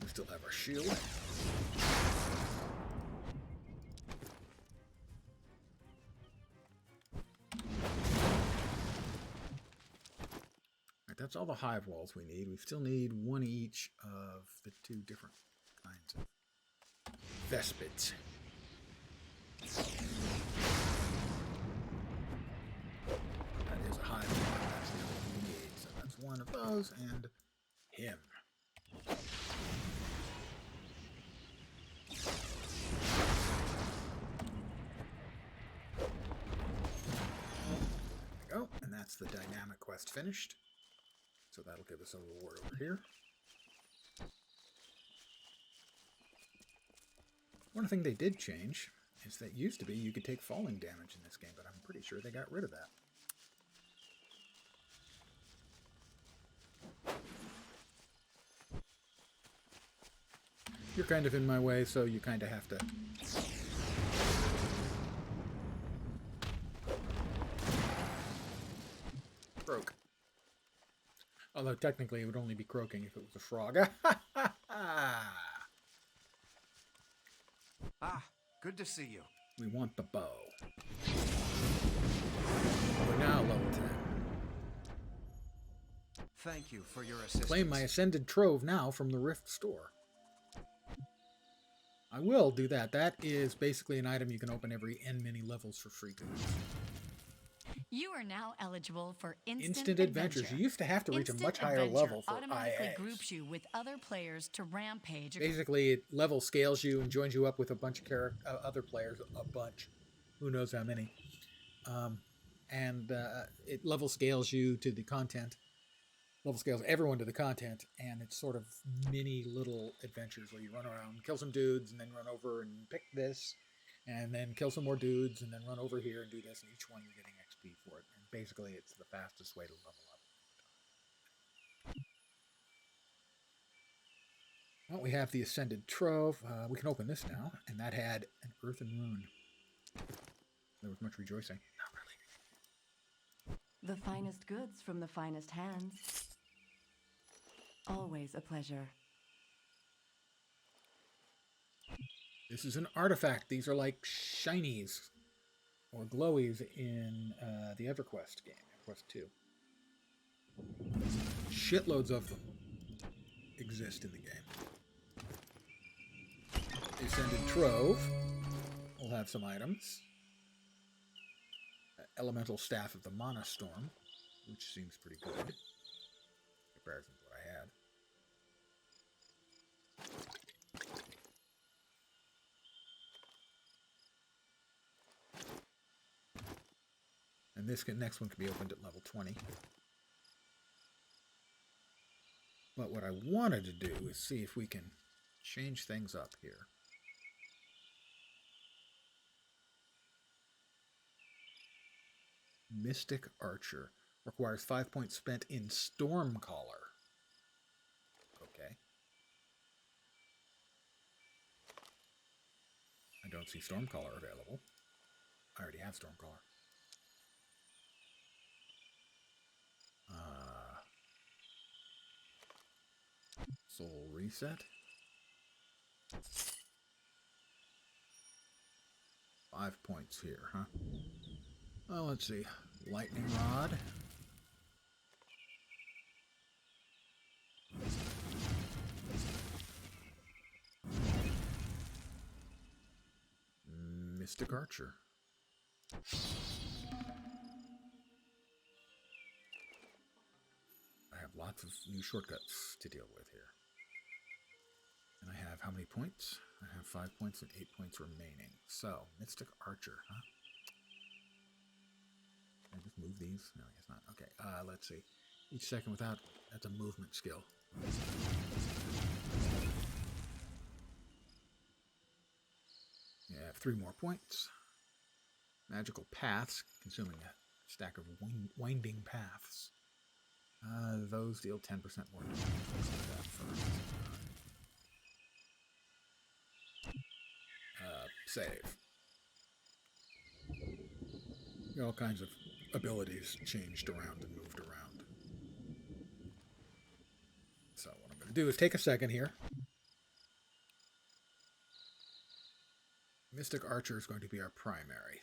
Still have our shield. Right, that's all the hive walls we need. We still need one each of the two different kinds of vespids. That is a hive wall. That's the one we need. So that's one of those and him. Go, and that's the dynamic quest finished. So that'll give us a reward over here. One thing they did change is that used to be you could take falling damage in this game, but I'm pretty sure they got rid of that. You're kind of in my way, so you kind of have to... croak. Although technically it would only be croaking if it was a frog. Ah, good to see you. We want the bow. We're now level 10. Thank you for your assistance. Claim my Ascended Trove now from the Rift store. I will do that. That is basically an item you can open every N many levels for free. You are now eligible for Instant Adventures. You used to have to reach a much higher level for automatically IA. groups you with other players to rampage. Basically, it level scales you and joins you up with a bunch of other players. A bunch. Who knows how many. It level scales you to the content. Level scales everyone to the content. And it's sort of mini little adventures where you run around, kill some dudes, and then run over and pick this. And then kill some more dudes, and then run over here and do this. And each one you're getting XP for it. And basically, it's the fastest way to level up. Well, we have the Ascended Trove. We can open this now. And that had an Earthen Rune. There was much rejoicing. Not really. The finest goods from the finest hands. Always a pleasure. This is an artifact. These are like shinies or glowies in the EverQuest game, EverQuest 2. Shitloads of them exist in the game. The Ascended Trove will have some items. Elemental Staff of the Mana Storm, which seems pretty good in comparison to what I had. And this next one can be opened at level 20. But what I wanted to do is see if we can change things up here. Mystic Archer requires 5 points spent in Stormcaller. Okay. I don't see Stormcaller available. I already have Stormcaller. Soul Reset. 5 points here, huh? Well, let's see. Lightning Rod. Mystic Archer. I have lots of new shortcuts to deal with here. And I have how many points? I have 5 points and 8 points remaining. So, Mystic Archer, huh? Can I just move these? No, I guess not. Okay, let's see. Each second without... That's a movement skill. You have 3 more points. Magical Paths, consuming a stack of winding paths. Those deal 10% more damage. Let's do that first. Save. All kinds of abilities changed around and moved around. So what I'm going to do is take a second here. Mystic Archer is going to be our primary.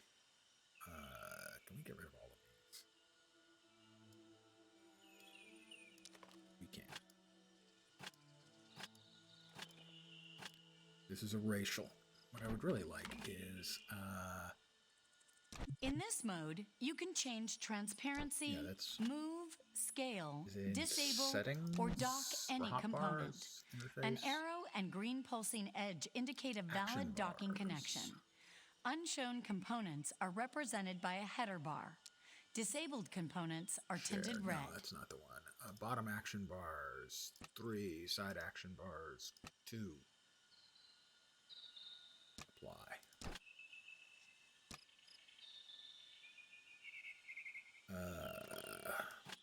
Can we get rid of all of this is a racial. What I would really like is, In this mode, you can change transparency, Yeah, that's- move, scale, is it in disable, settings or dock any or component. hotbars An interface? arrow and green pulsing edge indicate a valid Action docking bars. connection. Unshown components are represented by a header bar. Disabled components are tinted Shared. red. No, that's not the one. Bottom action bars, 3. Side action bars, 2. Apply.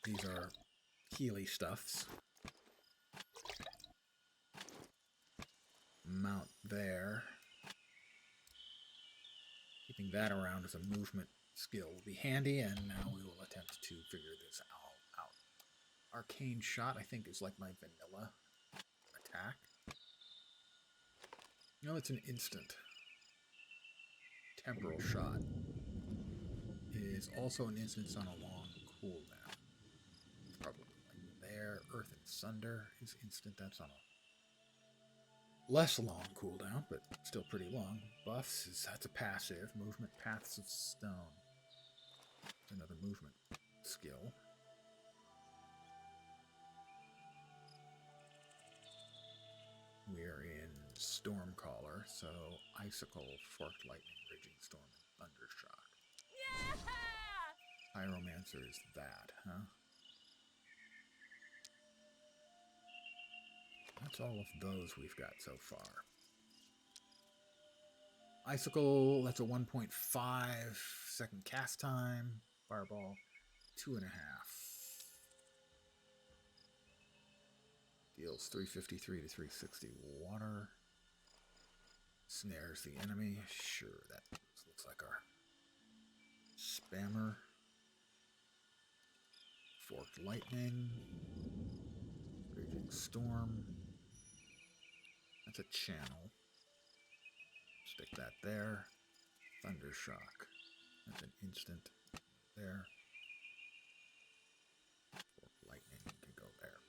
These are Healy stuffs. Mount there. Keeping that around as a movement skill will be handy, and now we will attempt to figure this all out. Arcane Shot, I think, is like my vanilla attack. No, it's an instant. Temporal Shot is also an instance on a long cooldown. It's probably like there. Earth and Sunder is instant. That's on a less long cooldown, but still pretty long. Buffs that's a passive. Movement Paths of Stone. Another movement skill. We're in Stormcaller, so Icicle, Forked Lightning, Raging Storm, and Thundershock. Pyromancer is that, huh? That's all of those we've got so far. Icicle, that's a 1.5 second cast time. Fireball, 2.5. Deals 353 to 360 water. Snares the enemy. Sure, that looks like our spammer. Forked Lightning. Raging Storm. That's a channel. Stick that there. Thundershock. That's an instant there. Forked Lightning can go there.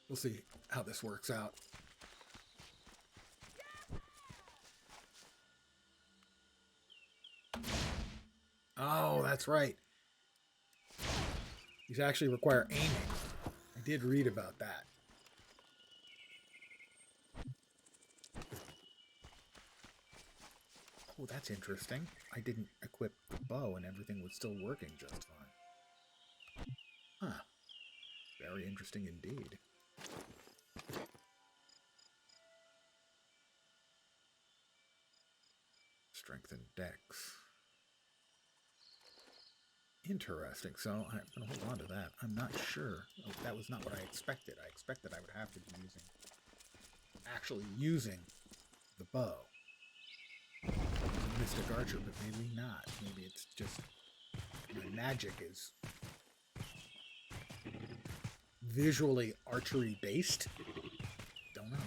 We'll see how this works out. Oh, that's right. These actually require aiming. I did read about that. Oh, that's interesting. I didn't equip the bow and everything was still working just fine. Huh. Very interesting indeed. Strengthen Dex. Interesting. So I'm going to hold on to that. I'm not sure. Oh, that was not what I expected. I expected I would have to be actually using the bow. Mystic Archer, but maybe not. Maybe it's just my magic is visually archery based. Don't know.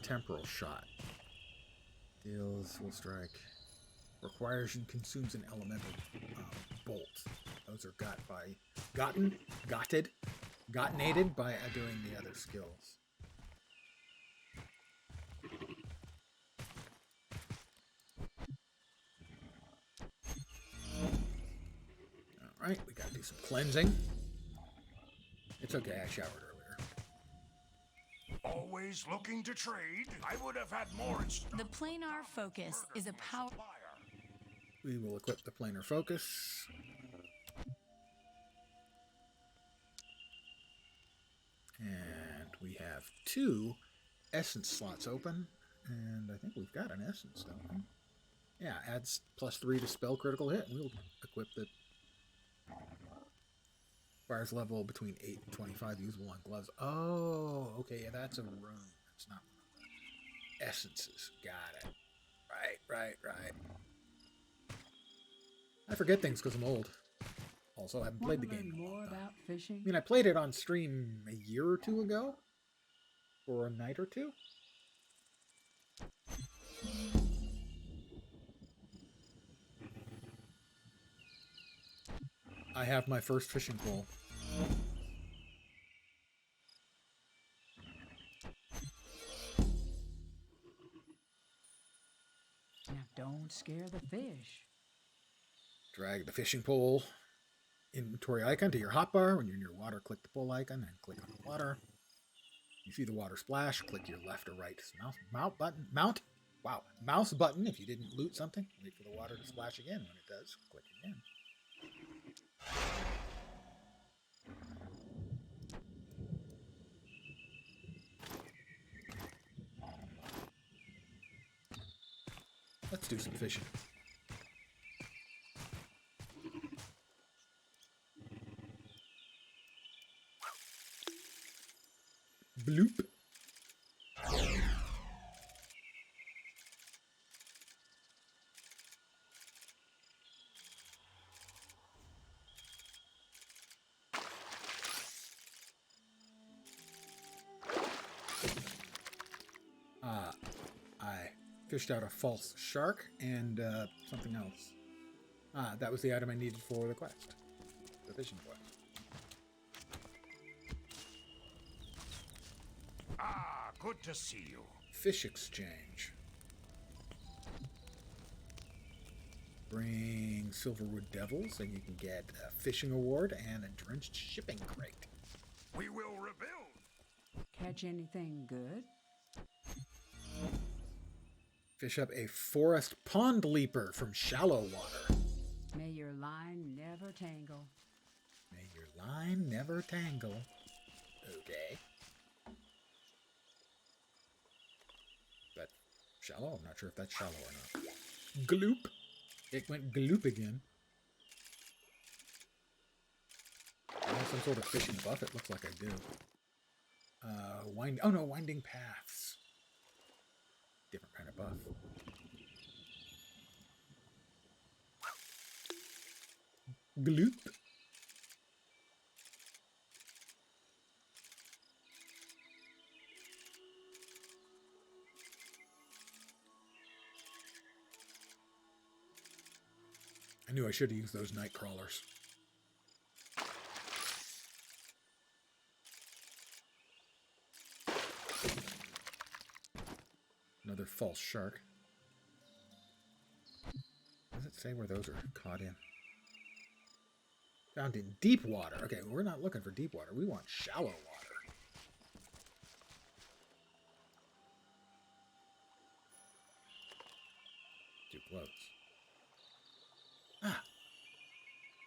Temporal Shot. Deals full strike. Requires and consumes an elemental bolt. Those are gottinated by doing the other skills. Alright, we gotta do some cleansing. It's okay, I showered earlier. Always looking to trade? I would have had more in stock. The planar focus is a power. We will equip the planar focus. And we have 2 essence slots open. And I think we've got an essence, don't we? Yeah, adds +3 to spell critical hit. We'll equip the fires level between 8 and 25, usable on gloves. Oh, okay, yeah, that's a rune. That's not one of the essences. Got it. Right. I forget things because I'm old. Also, I haven't played the game in a long time. About fishing? I mean, I played it on stream a year or two ago. Or a night or two. I have my first fishing pole. Now don't scare the fish. Drag the fishing pole inventory icon to your hotbar. When you're near water, click the pole icon and click on the water. You see the water splash, click your left or right mouse button if you didn't loot something. Wait for the water to splash again. When it does, click again. Let's do some fishing. Bloop. I fished out a false shark and something else. That was the item I needed for the quest. The fishing quest. Ah, good to see you. Fish exchange. Bring Silverwood Devils and you can get a fishing award and a drenched shipping crate. We will rebuild. Catch anything good? Fish up a forest pond leaper from shallow water. May your line never tangle. May your line never tangle. Okay. That shallow? I'm not sure if that's shallow or not. Gloop. It went gloop again. I have some sort of fishing buff. It looks like I do. Winding paths. Different kind of buff. Gloop. I knew I should have used those night crawlers. Another false shark. Does it say where those are caught in? Found in deep water. Okay, we're not looking for deep water. We want shallow water. Too close. Ah.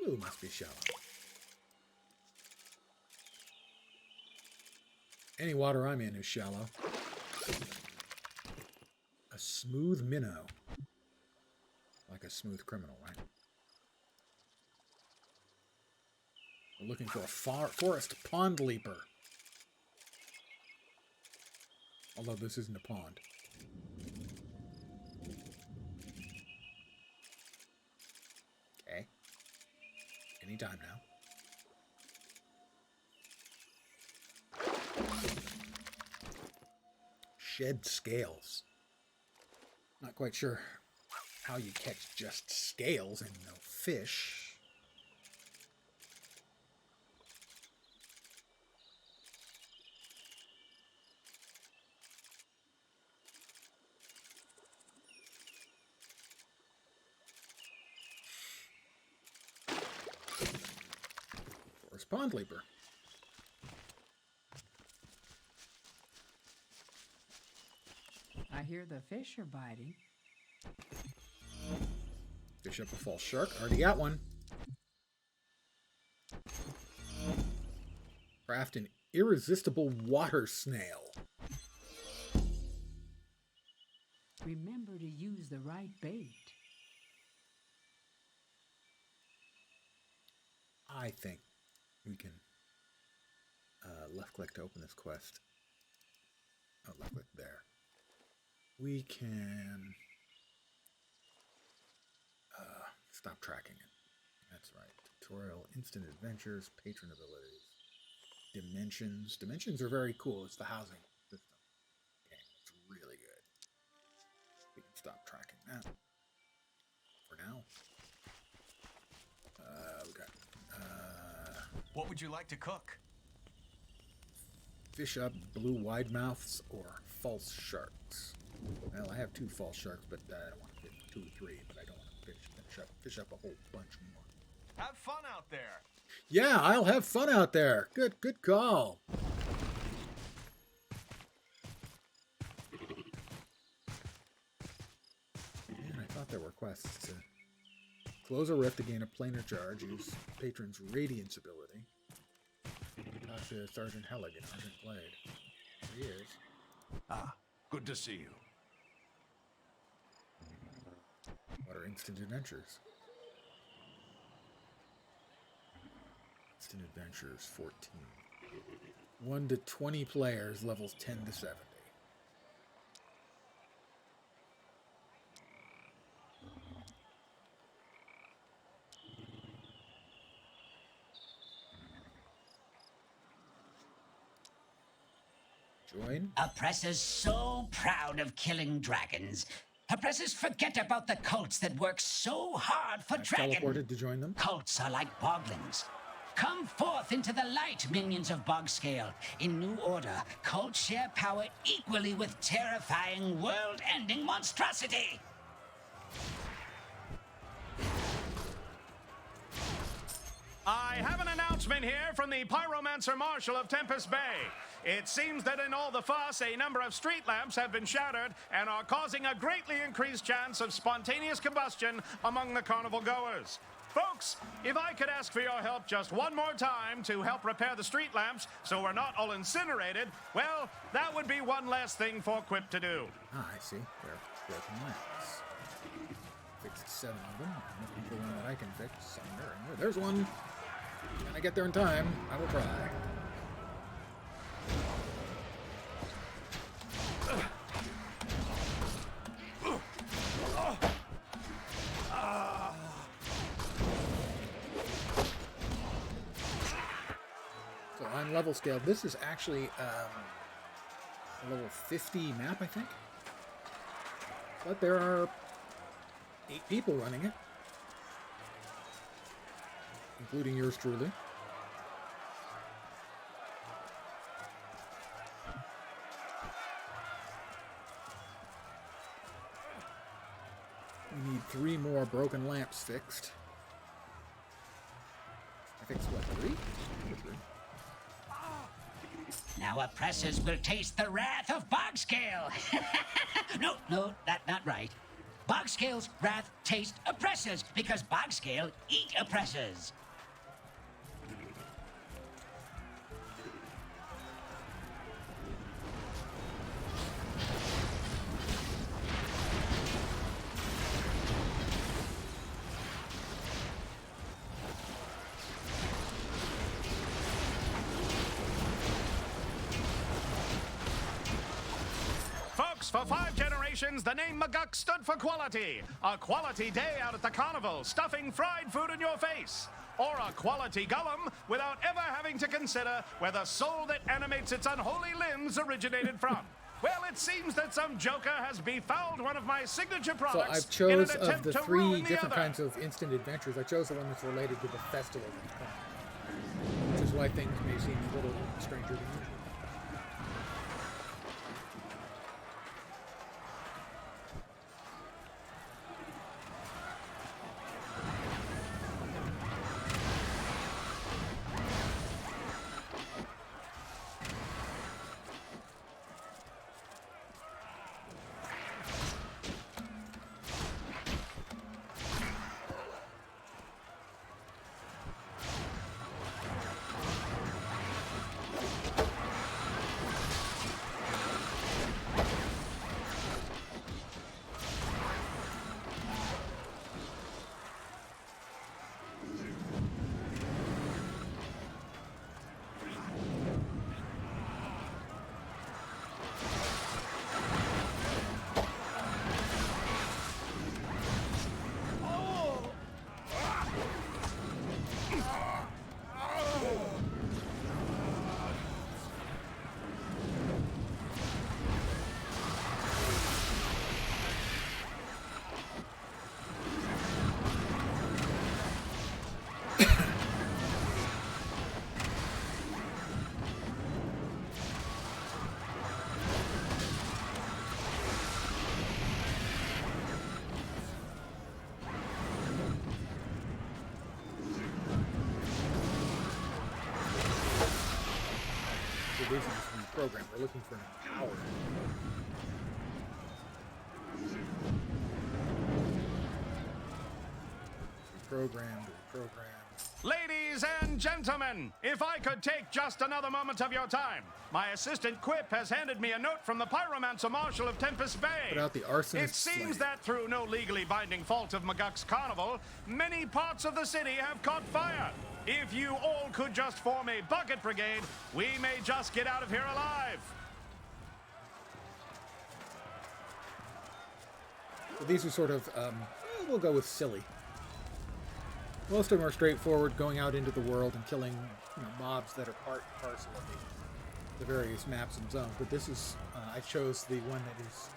Blue must be shallow. Any water I'm in is shallow. A smooth minnow. Like a smooth criminal, right? We're looking for a forest pond leaper. Although this isn't a pond. Okay. Anytime now. Shed scales. Not quite sure how you catch just scales and no fish. Forest pond leaper. I hear the fish are biting. Fish up a false shark. Already got one. Craft an irresistible water snail. Remember to use the right bait. I think we can left click to open this quest. Oh, left click there. We can stop tracking it. That's right. Tutorial, instant adventures, patron abilities, dimensions. Dimensions are very cool. It's the housing system. Okay, it's really good. We can stop tracking that for now. We got What would you like to cook? Fish up blue wide mouths or false sharks. Well, I have 2 false sharks, but I don't want to fish 2 or 3, but I don't want to fish up a whole bunch more. Have fun out there. Yeah, I'll have fun out there. Good call. Man, I thought there were quests to close a rift to gain a planar charge, use Patron's Radiance ability. Talk to Sergeant Helligan, Sergeant Blade. There he is. Ah, good to see you. What are instant adventures? Instant adventures 14. 1 to 20 players, levels 10 to 70. Join. Oppressors so proud of killing dragons. Oppressors forget about the cults that work so hard for dragons. Teleported to join them. Cults are like boglins. Come forth into the light, minions of Bogscale. In New Order, cults share power equally with terrifying, world-ending monstrosity. I have an announcement here from the Pyromancer Marshal of Tempest Bay. It seems that in all the fuss, a number of street lamps have been shattered and are causing a greatly increased chance of spontaneous combustion among the carnival goers. Folks, if I could ask for your help just one more time to help repair the street lamps so we're not all incinerated, well, that would be one less thing for Quip to do. Ah, I see. They're broken lamps. Fixed 7 of them. I'm looking for one that I can fix. Somewhere. Oh, there's one. Can I get there in time? I will try. So on level scale, this is actually a level 50 map, I think. But there are 8 people running it, including yours truly. We need 3 more broken lamps fixed. I fixed what, 3? Now oppressors will taste the wrath of Bogscale. No, that's not right. Bogscale's wrath taste oppressors because Bogscale eat oppressors. For 5 generations, the name McGuck stood for quality. A quality day out at the carnival, stuffing fried food in your face. Or a quality Gollum, without ever having to consider where the soul that animates its unholy limbs originated from. Well, it seems that some joker has befouled one of my signature products. So I chose in an attempt of the to 3 ruin the different other. kinds of instant adventures, I chose the one that's related to the festival that's coming. Which is why things may seem a little stranger than usual. it isn't just reprogrammed. We're looking for an empowered. Reprogrammed. Ladies and gentlemen, if I could take just another moment of your time. My assistant Quip has handed me a note from the Pyromancer Marshal of Tempest Bay. Put out the arsonist It seems slave. that through no legally binding fault of McGuck's carnival, many parts of the city have caught fire. If you all could just form a bucket brigade, we may just get out of here alive. So these are sort of, we'll go with silly. Most of them are straightforward, going out into the world and killing mobs that are part and parcel of the various maps and zones. But this is, I chose the one that is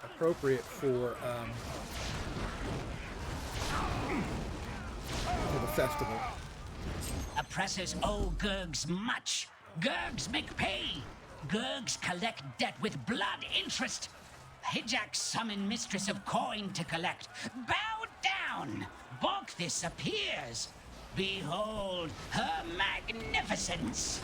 appropriate for the festival. Oppressors owe Gurgs much. Gurgs make pay. Gurgs collect debt with blood interest. Hijack summon Mistress of Coin to collect. Bow down! Balkthis appears. Behold her magnificence.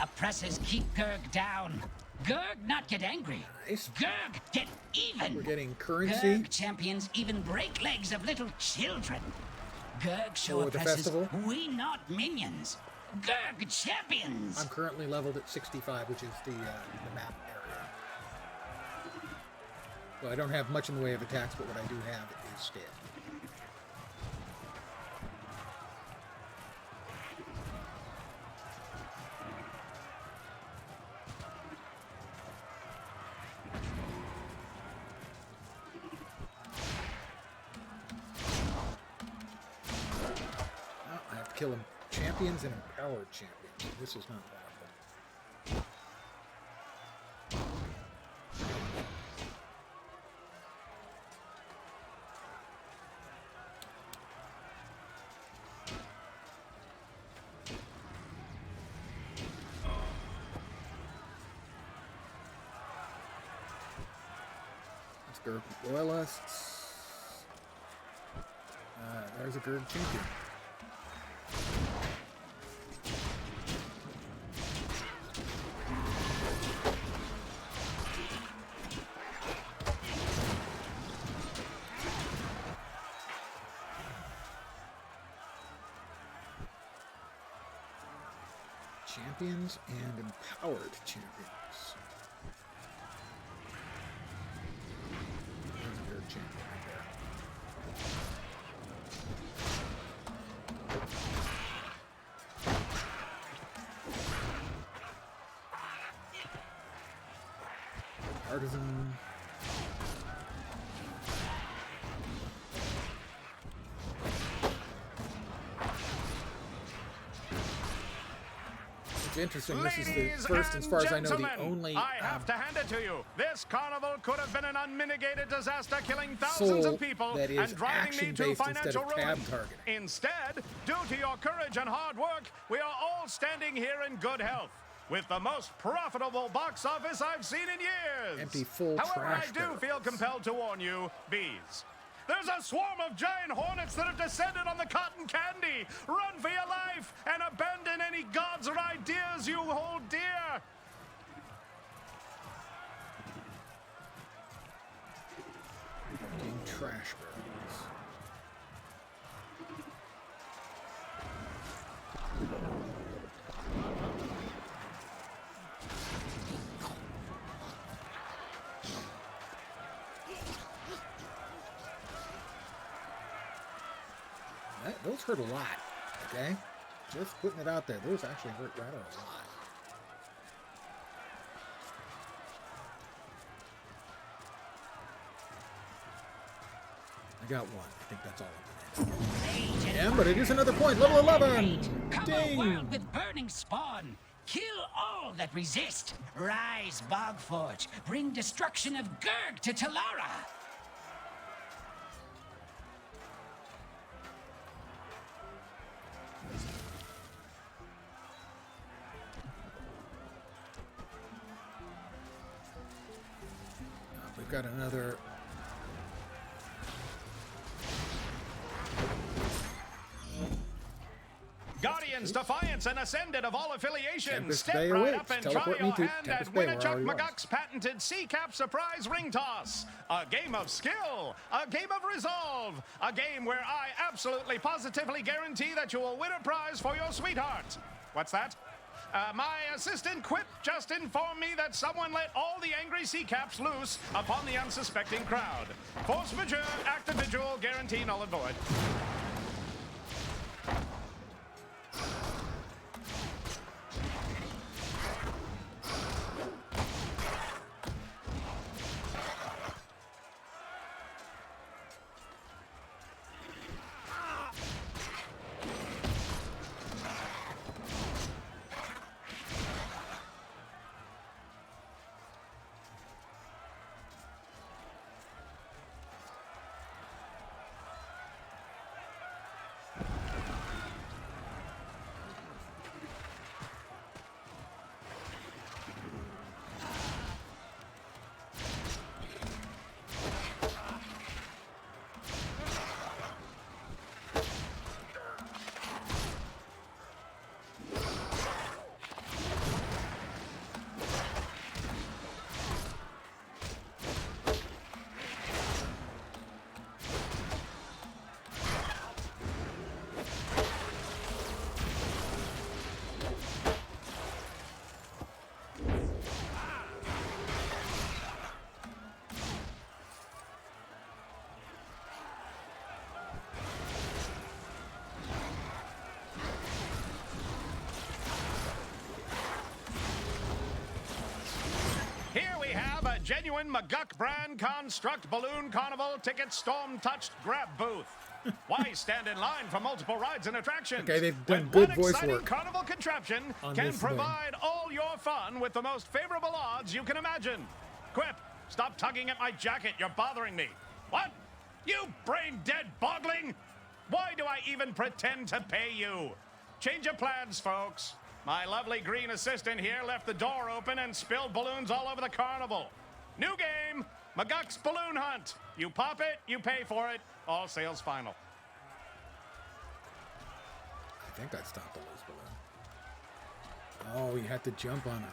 Oppressors keep Gurg down. Gurg not get angry. Nice. Gurg get even. We're getting currency. Gurg champions even break legs of little children. Gurg show at the oppressors festival. we not minions. Gurg champions. I'm currently leveled at 65, which is the map area. So I don't have much in the way of attacks, but what I do have is scale. I have to kill them. Champions and empowered champions. This is not one of them. Let's go with Loyalists. There's a Gurg champion. Champions and empowered champions. There's a Gurg champion right there. Artisan. It's interesting. This is the first, as far as I know, the only I have to hand it to you. This carnival could have been an unmitigated disaster, killing thousands soul of people that is and driving me to action-based instead financial of tab ruin. targeting. Instead, due to your courage and hard work, we are all standing here in good health, with the most profitable box office I've seen in years. Empty, full However, trash I do barrels. feel compelled to warn you, bees. There's a swarm of giant hornets that have descended on the cotton candy. Run for your life and abandon any gods or ideas you hold dear. Emptying trash barrels. Those hurt a lot, okay? Just putting it out there. Those actually hurt rather a lot. I got one. I think that's all I'm gonna do. Yeah, but it is another point. Level 11! Come Ding! a world with burning spawn. Kill all that resist. Rise, Bogforge. Bring destruction of Gurg to Talara. got another. Guardians, Defiance, and Ascended of all affiliations, Tempest step Bay right awaits. up and Teleport try me your to hand Tempest at Bay, where I Winnichuck already was. McGuck's patented C-Cap Surprise Ring Toss. A game of skill, a game of resolve, a game where I absolutely positively guarantee that you will win a prize for your sweetheart. What's that? My assistant Quip just informed me that someone let all the angry C-Caps loose upon the unsuspecting crowd. Force majeure, act individual, guarantee null and void. Genuine McGuck brand construct balloon carnival ticket storm touched grab booth. Why stand in line for multiple rides and attractions? Okay, they've done when good one voice exciting work carnival contraption on can this thing. provide all your fun with the most favorable odds you can imagine. Quip, stop tugging at my jacket. You're bothering me. What? You brain-dead bogling? Why do I even pretend to pay you? Change of plans, folks. My lovely green assistant here left the door open and spilled balloons all over the carnival. New game, McGuck's Balloon Hunt. You pop it, you pay for it. All sales final. I think I stopped the loose balloon. Oh, you had to jump on him.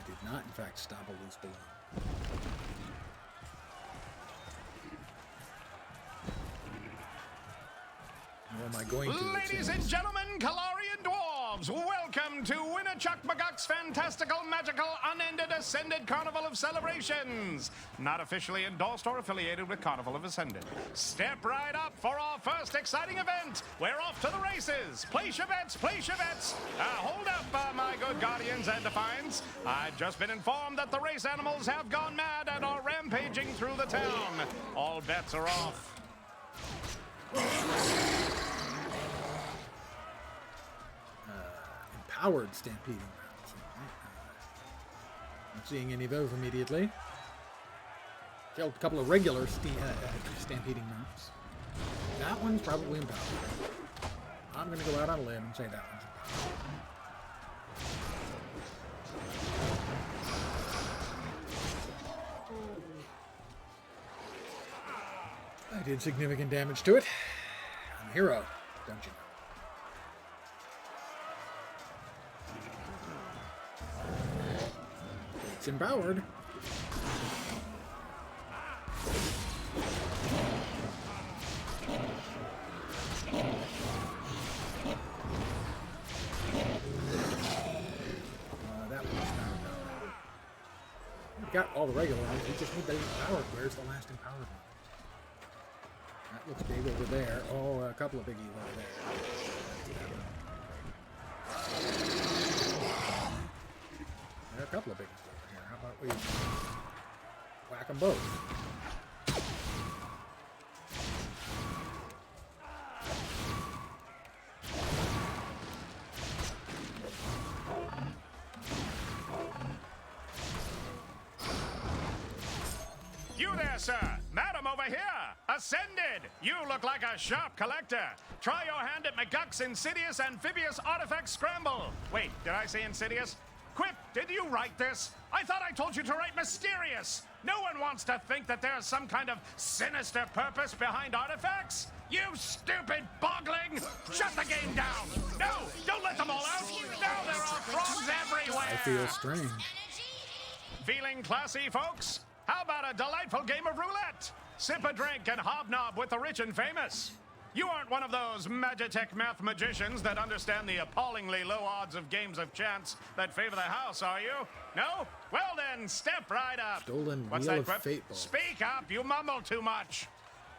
I did not, in fact, stop a loose balloon. Or am I going to? Ladies and gentlemen, Kalarian dwarves, welcome to Winnichuck McGuck's fantastical, magical, unended Ascended Carnival of Celebrations. Not officially endorsed or affiliated with Carnival of Ascended. Step right up for our first exciting event. We're off to the races. Place your bets, place your bets. Hold up, my good guardians and defiants. I've just been informed that the race animals have gone mad and are rampaging through the town. All bets are off. Empowered stampeding rounds. Not seeing any of those immediately. Killed a couple of regular stampeding mounts. That one's probably empowered. I'm going to go out on a limb and say that one's empowered. I did significant damage to it. I'm a hero, don't you know? It's empowered. That one's empowered. We got all the regular ones. We just need the empowered. Where's the last empowered one? That looks big over there. Oh, a couple of biggies over there. There are a couple of biggies over here. How about we whack them both? You there, sir. Madam over here. Ascended. You look like a sharp collector. Try your hand at McGuck's Insidious Amphibious Artifact Scramble. Wait, did I say Insidious? Quip, did you write this? I thought I told you to write mysterious. No one wants to think that there's some kind of sinister purpose behind artifacts. You stupid bogling! Shut the game down! No, don't let them all out! Now there are frogs everywhere! I feel strange. Feeling classy, folks? How about a delightful game of roulette? Sip a drink and hobnob with the rich and famous. You aren't one of those Magitech math magicians that understand the appallingly low odds of games of chance that favor the house, are you? No? Well then, step right up. Stolen What's Wheel that, of Quip? Fate ball. Speak up, you mumble too much.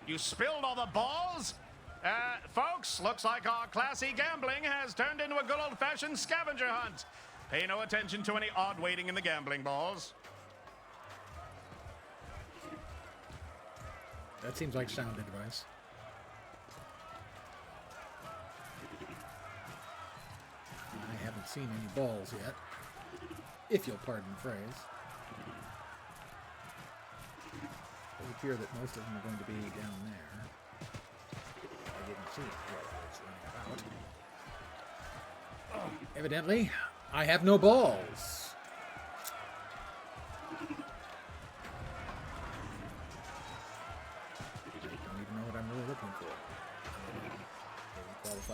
You spilled all the balls? Folks, looks like our classy gambling has turned into a good old-fashioned scavenger hunt. Pay no attention to any odd weighting in the gambling balls. That seems like sound advice. I haven't seen any balls yet, if you'll pardon the phrase. It would appear that most of them are going to be down there. I didn't see it while I was running about. Evidently, I have no balls. I don't even know what I'm really looking for.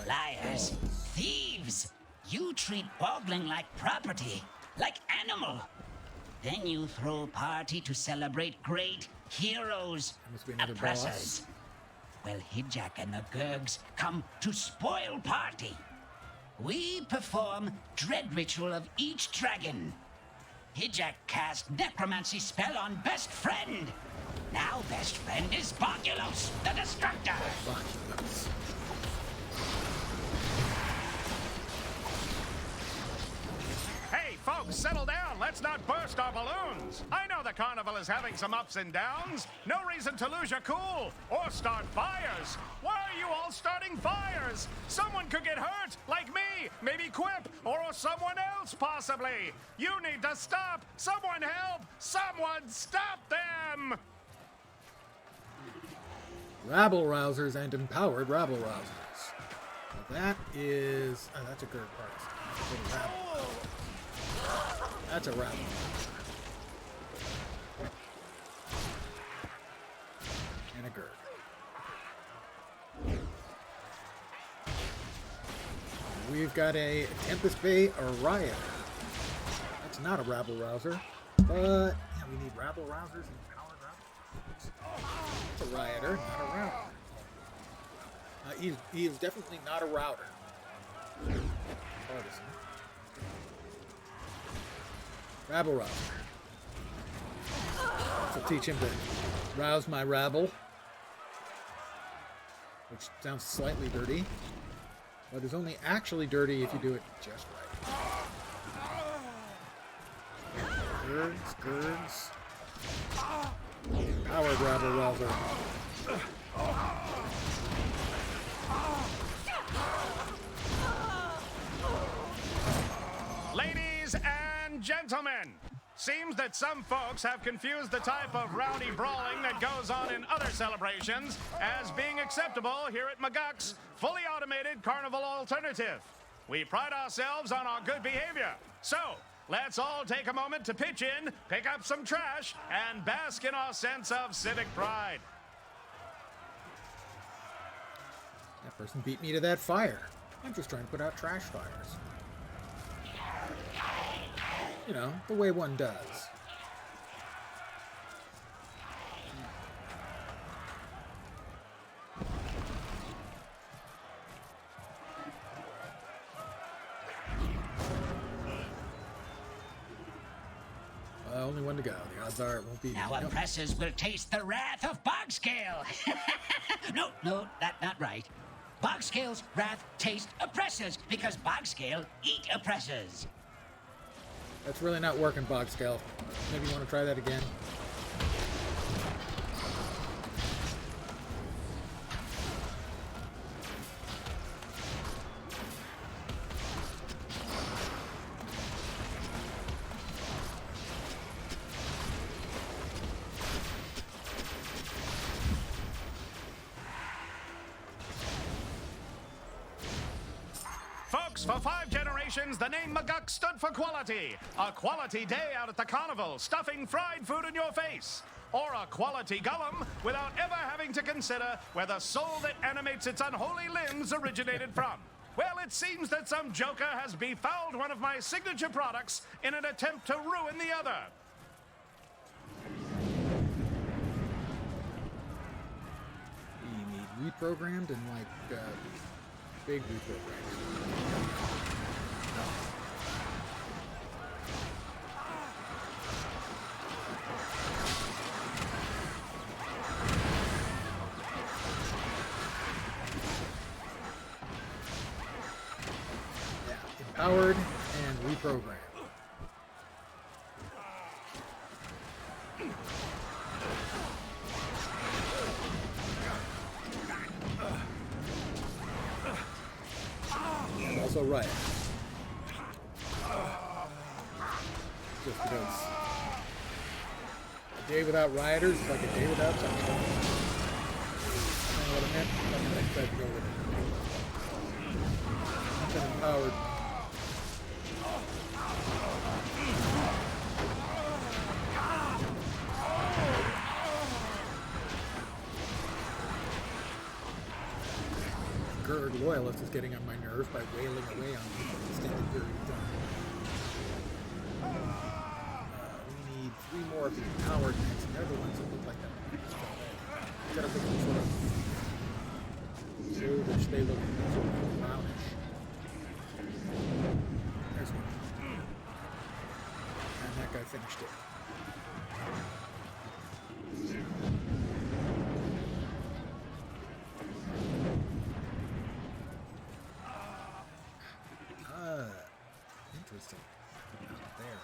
Liars, thieves! You treat boggling like property, like animal. Then you throw a party to celebrate great heroes, Must be another oppressors. Well, Hijak and the Gurgs come to spoil party. We perform dread ritual of each dragon. Hijak cast necromancy spell on best friend. Now best friend is Bogulos, the destructor. Bogulos. Hey, folks, settle down. Let's not burst our balloons. I know the carnival is having some ups and downs. No reason to lose your cool or start fires. Why are you all starting fires? Someone could get hurt, like me, maybe Quip, or someone else, possibly. You need to stop. Someone help. Someone stop them. Rabble-rousers and empowered rabble-rousers. Now that is... Oh, that's a Gurg party. That's a rabble. And a Gurg. We've got a Tempest Bay Riot. That's not a rabble-rouser, but yeah, we need rabble-rousers and empowered rabble-rousers. It's a rioter, not a router. He is definitely not a router. Partisan. Rabble rouser. So teach him to rouse my rabble, which sounds slightly dirty, but is only actually dirty if you do it just right. Gurgs. Powered rabble rouser. Ladies and gentlemen, seems that some folks have confused the type of rowdy brawling that goes on in other celebrations as being acceptable here at McGuck's fully automated carnival alternative. We pride ourselves on our good behavior. So, let's all take a moment to pitch in, pick up some trash, and bask in our sense of civic pride. That person beat me to that fire. I'm just trying to put out trash fires. You know, the way one does. Only one to go. The odds are it won't be. Now oppressors will taste the wrath of Bogscale. No, that's not right. Bogscale's wrath taste oppressors because Bogscale eat oppressors. That's really not working, Bogscale. Maybe you want to try that again. Folks, for 5 generations, the name McGuck stood for quality. A quality day out at the carnival, stuffing fried food in your face. Or a quality Gollum, without ever having to consider where the soul that animates its unholy limbs originated from. Well, it seems that some joker has befouled one of my signature products in an attempt to ruin the other. You need reprogrammed and like big reprogrammed. Empowered and reprogrammed. And also riot. Just because a day without rioters is like a day without sunshine. You know what I meant? That's what I tried to go with it. Nothing empowered. Gurg loyalist is getting on my nerves by wailing away on me for an extended period of time. We need 3 more of the empowered knights, and they're the ones that look like that. Gotta look sort of silverish, they look sort of brownish. There's one. And that guy finished it. Interesting. There.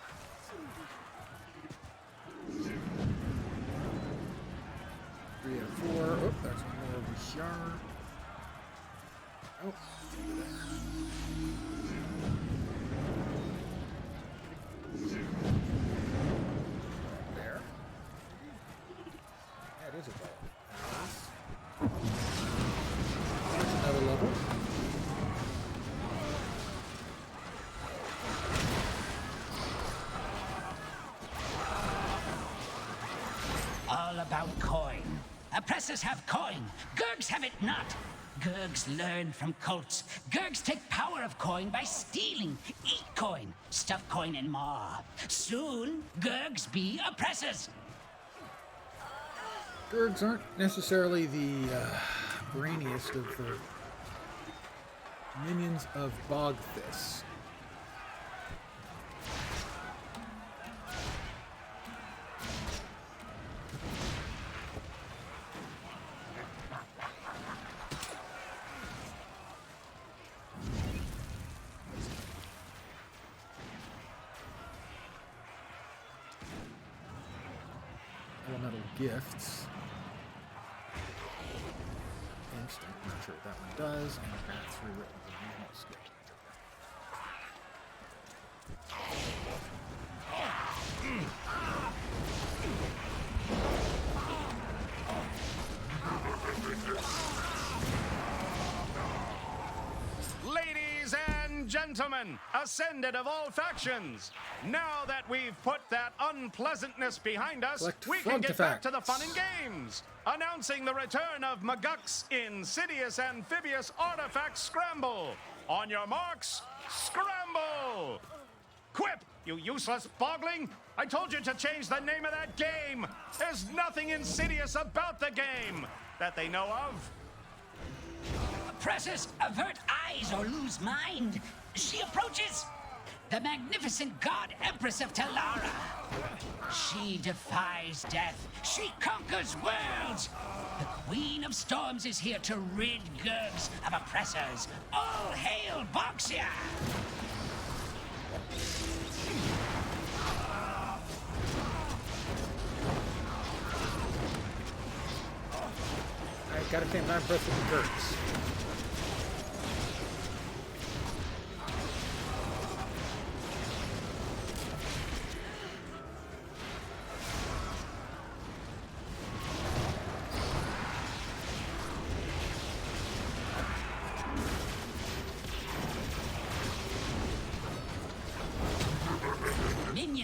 3 out of 4. Oh, there's one more over here. Oh. There. That is a ball. There's another level. About coin. Oppressors have coin. Gurgs have it not. Gurgs learn from cults. Gurgs take power of coin by stealing. Eat coin. Stuff coin in maw. Soon, Gurgs be oppressors. Gurgs aren't necessarily the brainiest of the minions of Bogthis. Elemental gifts. Instinct, not sure what that one does, and that's rewritten the normal skill. Ladies and gentlemen, ascended of all factions, now that we've put that unpleasantness behind us, we can get back to the fun and games. Announcing the return of McGuck's Insidious Amphibious Artifact Scramble. On your marks, scramble! Quip, you useless bogling! I told you to change the name of that game! There's nothing insidious about the game that they know of. Oppressors avert eyes or lose mind. She approaches. The magnificent God Empress of Telara. She defies death. She conquers worlds. The Queen of Storms is here to rid Gurgs of oppressors. All hail Boxia! Alright, gotta stand time press with the Gurgs.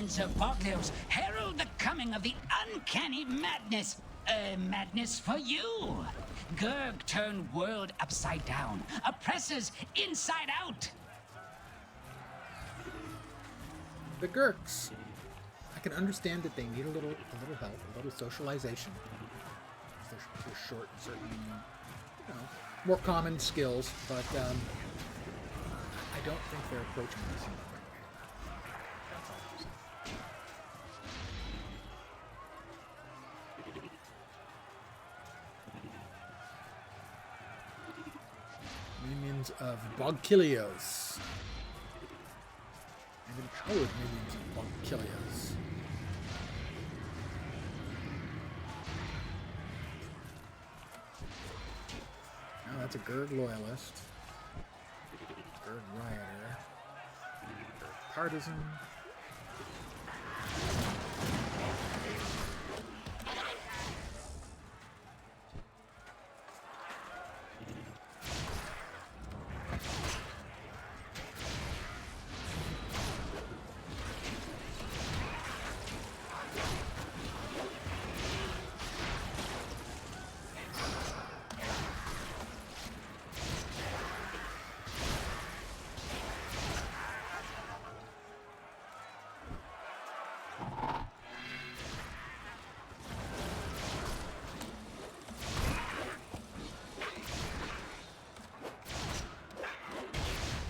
Pyromancer Bogtails herald the coming of the uncanny madness. Madness for you. Gurg turned world upside down. Oppressors inside out. The Gurks. I can understand that they need a little help, a little socialization. They're short in certain, more common skills, but I don't think they're approaching this in the right way. That's all I'm saying. Minions of Bogkilios. And empowered minions of Bogkilios. Now that's a Gurg Loyalist. Gurg Rioter. Gurg Partisan.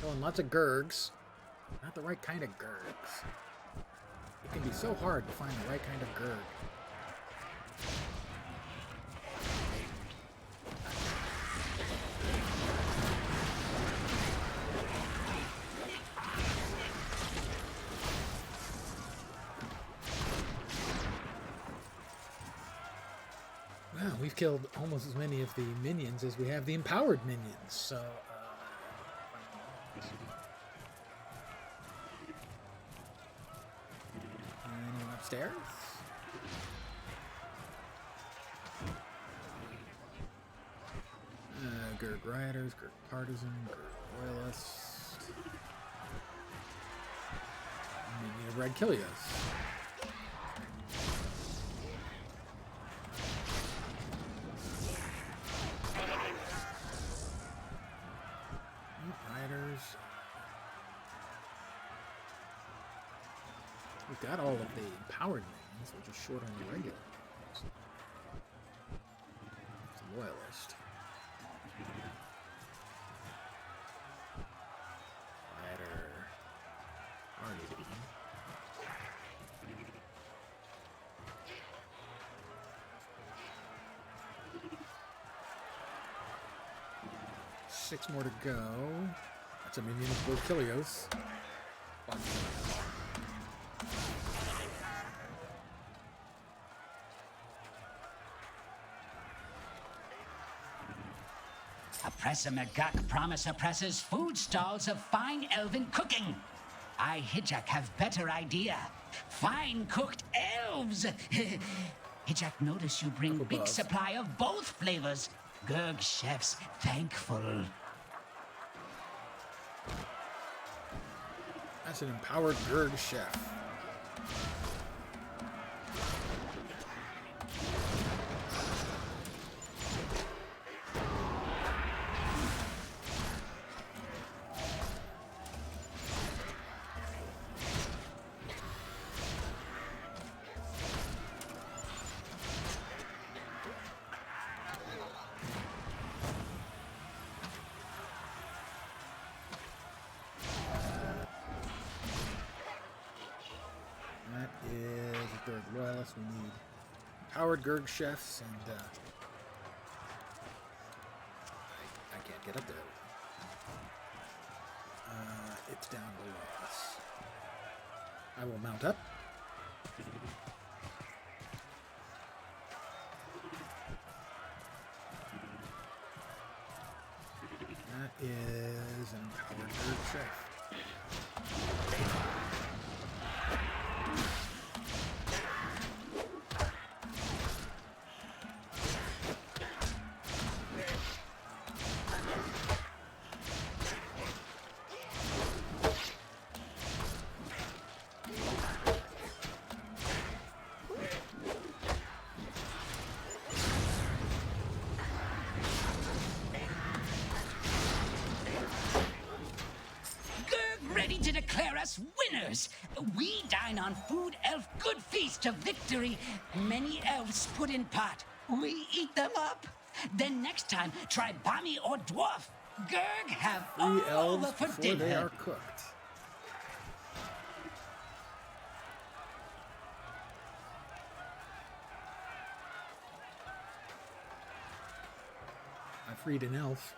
And lots of Gurgs. Not the right kind of Gurgs. It can be so hard to find the right kind of Gurg. Well, we've killed almost as many of the minions as we have the empowered minions, so... Anyone upstairs? Gurg Rioters, Gurg Partisan, Gurg Royalist. Minion of Red Kilios. We've got all of the empowered minions, we're just short on the regular minions. It's a loyalist. Rider. Arnie. 6 more to go. That's a minion of Bogkilios. Oppressor McGuck promise oppressors food stalls of fine elven cooking. I, Hijak, have better idea. Fine cooked elves. Hijak, notice you bring big supply of both flavors. Gurg chefs thankful. That's an empowered Gurg chef. Gurg Loyalists, we need empowered Gurg chefs, and I can't get up there. It's down below us. I will mount up. That is an empowered Gurg chef. us winners. We dine on food elf good feast of victory. Many elves put in pot. We eat them up. Then next time, try Bommy or Dwarf. Gurg have 3 all elves for before dinner. they are cooked. I freed an elf.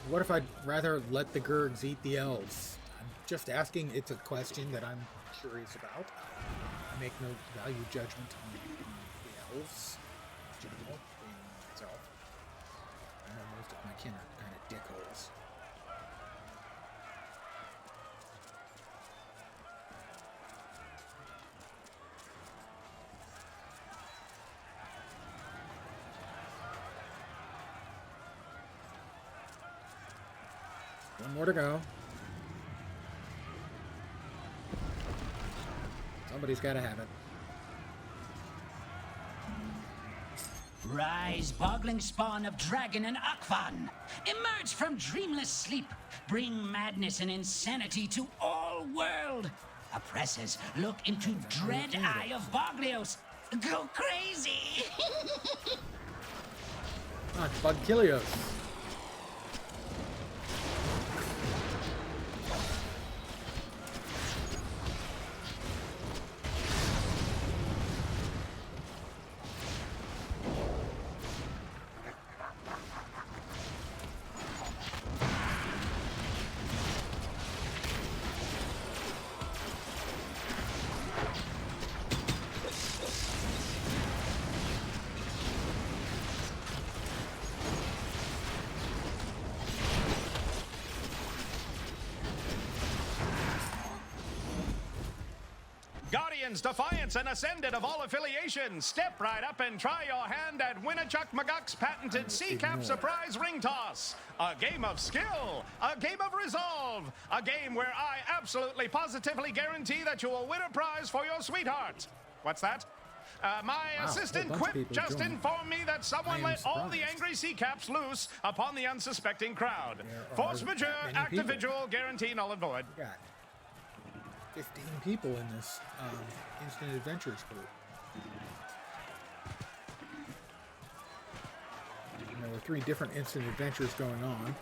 What if I'd rather let the Gurgs eat the elves? I'm just asking. It's a question that I'm curious about. I make no value judgment on the elves in general, being myself. I know most of my kin are kind of dickholes. One more to go. Somebody's got to have it. Rise, boggling spawn of dragon and Akvan. Emerge from dreamless sleep. Bring madness and insanity to all world. Oppressors, look into dread eye of Boglios. Go crazy. Ah, Bugkilios. Guardians, Defiance, and Ascended of all affiliations, step right up and try your hand at Winnichuck McGuck's patented C-Cap Surprise Ring Toss. A game of skill, a game of resolve, a game where I absolutely positively guarantee that you will win a prize for your sweetheart. What's that? My assistant Quip just informed me that someone let all the angry C-Caps loose upon the unsuspecting crowd. Force majeure, actividual, guarantee null and void. 15 people in this Instant Adventures group. And there were 3 different Instant Adventures going on.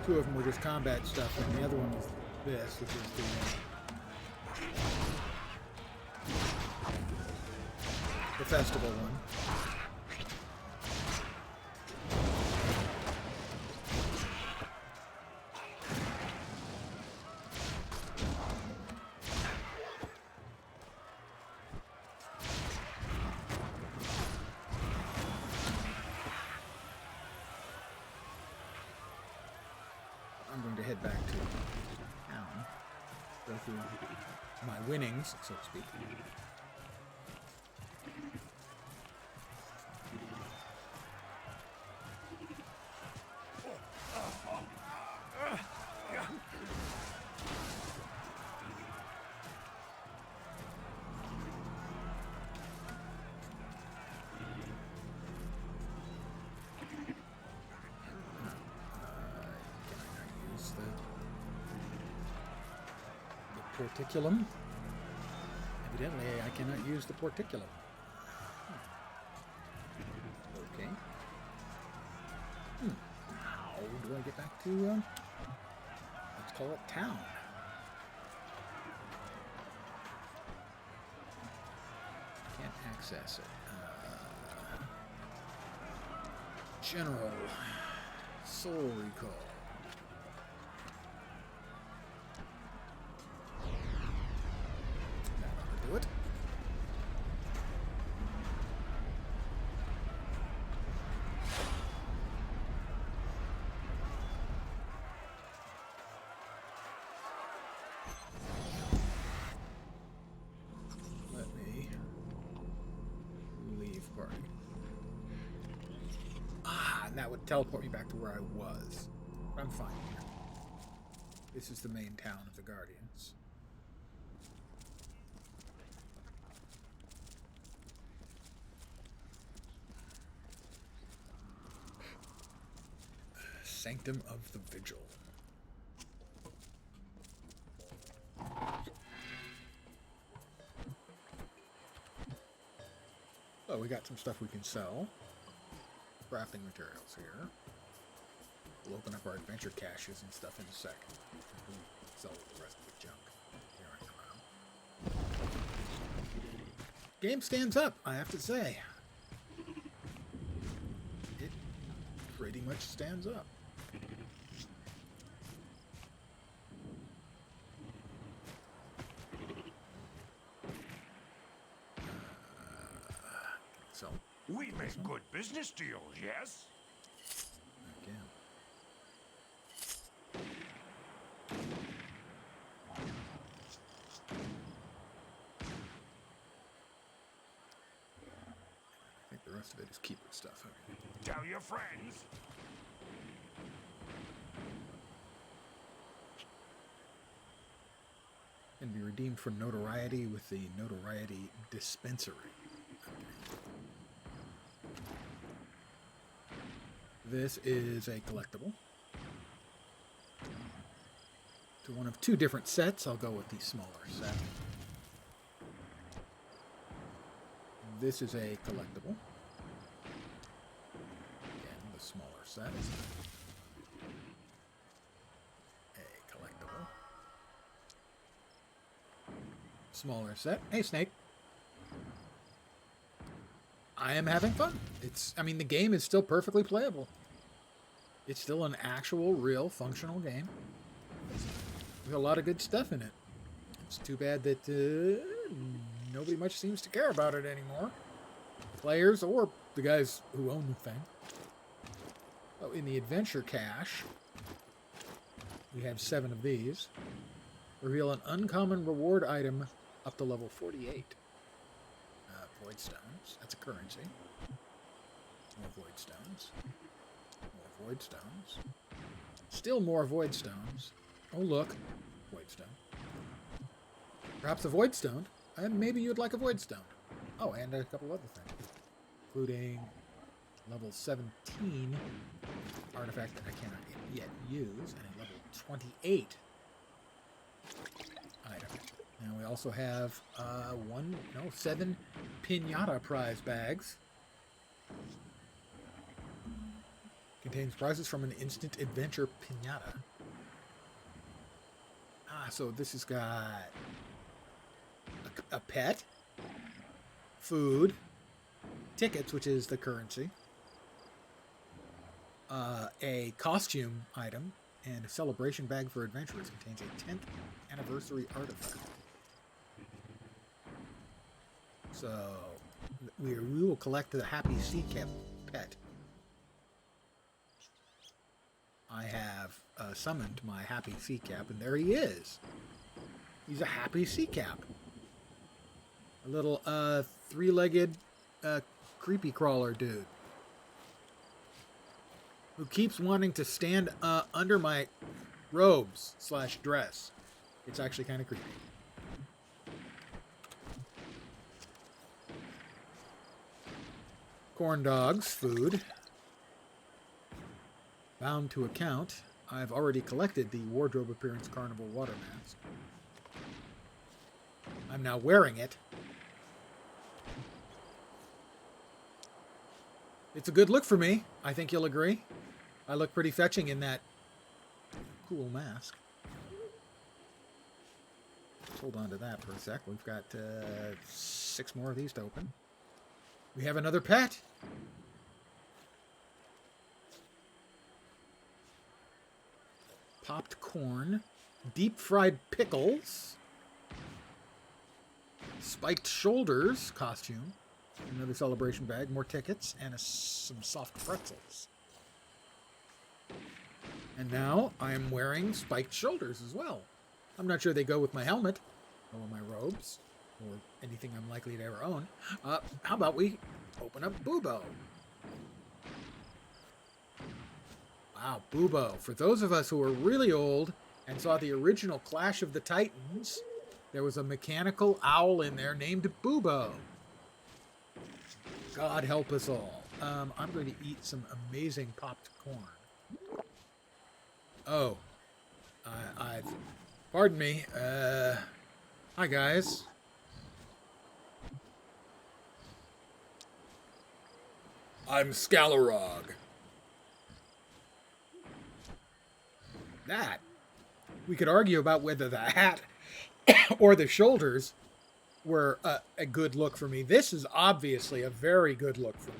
2 of them were just combat stuff, and the other one was this, which is the festival one. I'm going to head back to town, go through my winnings, so to speak. Porticulum. Evidently, I cannot use the porticulum. Okay. How do I get back to, let's call it town. Can't access it. General. Soul Recall. Do it. Let me leave party. And that would teleport me back to where I was. I'm fine here. This is the main town of the Guardians. Sanctum of the Vigil. So we got some stuff we can sell. Crafting materials here. We'll open up our adventure caches and stuff in a second. We'll sell the rest of the junk. Here I come out. Game stands up, I have to say. It pretty much stands up. So We make good business deals, yes? again. I think the rest of it is keeper stuff. Okay. Tell your friends. And be redeemed for notoriety with the notoriety dispensary. This is a collectible. To one of two different sets. I'll go with the smaller set. This is a collectible. Again, the smaller set. A collectible. Smaller set. Hey, Snake. I am having fun. I mean, the game is still perfectly playable. It's still an actual, real, functional game. With a lot of good stuff in it. It's too bad that nobody much seems to care about it anymore. Players or the guys who own the thing. Oh, in the adventure cache, we have 7 of these. Reveal an uncommon reward item up to level 48. Void stones. That's a currency. More void stones. More void stones. Still more void stones. Oh, look. Void stone. Perhaps a void stone. And maybe you'd like a void stone. Oh, and a couple other things. Including level 17 artifact that I cannot yet use. And a level 28 item. And we also have 7 Pinata prize bags. Contains prizes from an instant adventure Pinata. So this has got a pet, food, tickets, which is the currency, a costume item, and a celebration bag for adventurers. Contains a 10th anniversary artifact. So we will collect the Happy Sea Cap pet. I have summoned my Happy Sea Cap, and there he is. He's a Happy Sea Cap. A little 3-legged creepy crawler dude. Who keeps wanting to stand under my robes / dress. It's actually kind of creepy. Corn dogs, food. Bound to account. I've already collected the Wardrobe Appearance Carnival water mask. I'm now wearing it. It's a good look for me. I think you'll agree. I look pretty fetching in that cool mask. Let's hold on to that for a sec. We've got 6 more of these to open. We have another pet. Popped corn. Deep fried pickles. Spiked shoulders costume. Another celebration bag. More tickets. And some soft pretzels. And now I am wearing spiked shoulders as well. I'm not sure they go with my helmet. Or my robes. Or anything I'm likely to ever own. How about we open up Bubo? Wow, Bubo. For those of us who are really old and saw the original Clash of the Titans, there was a mechanical owl in there named Bubo. God help us all. I'm going to eat some amazing popped corn. Oh. Pardon me. Hi, guys. I'm Scalorog. That. We could argue about whether the hat or the shoulders were a good look for me. This is obviously a very good look for me.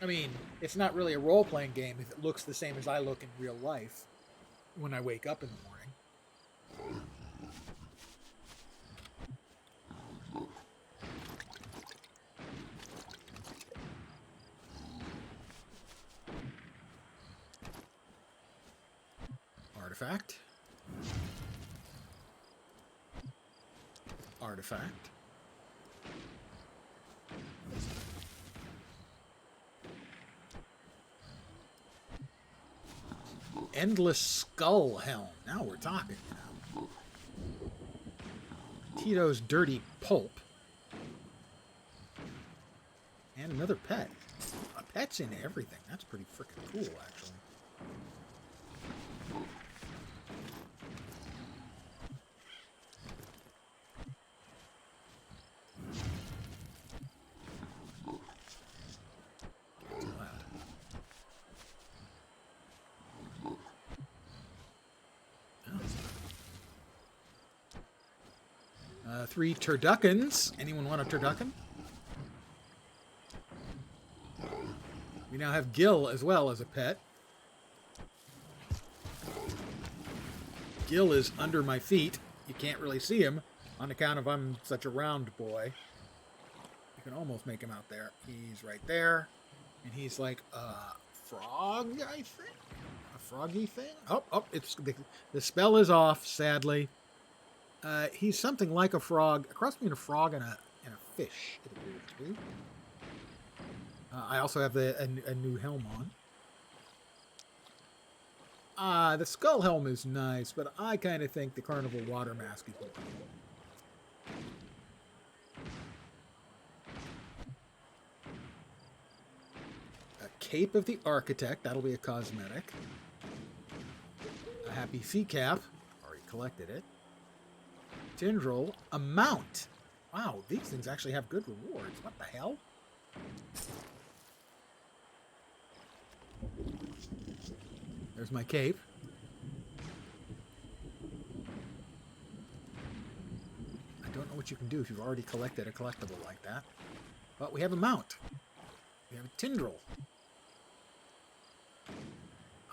I mean, it's not really a role-playing game if it looks the same as I look in real life when I wake up in the morning. Artifact. Artifact. Endless Skull Helm. Now we're talking. Tito's Dirty Pulp. And another pet. A pet's in everything. That's pretty freaking cool, actually. Three turduckens. Anyone want a turducken? We now have Gil as well as a pet. Gil is under my feet. You can't really see him on account of I'm such a round boy. You can almost make him out there. He's right there. And he's like a frog, I think? A froggy thing? Oh, it's the spell is off, sadly. He's something like a frog, a cross between a frog and a fish, it appears to be. I also have a new helm on. The skull helm is nice, but I kind of think the carnival water mask is more cool. A cape of the architect, that'll be a cosmetic. A happy sea cap, already collected it. Tindril, a mount. Wow, these things actually have good rewards. What the hell? There's my cape. I don't know what you can do if you've already collected a collectible like that. But we have a mount. We have a Tindril.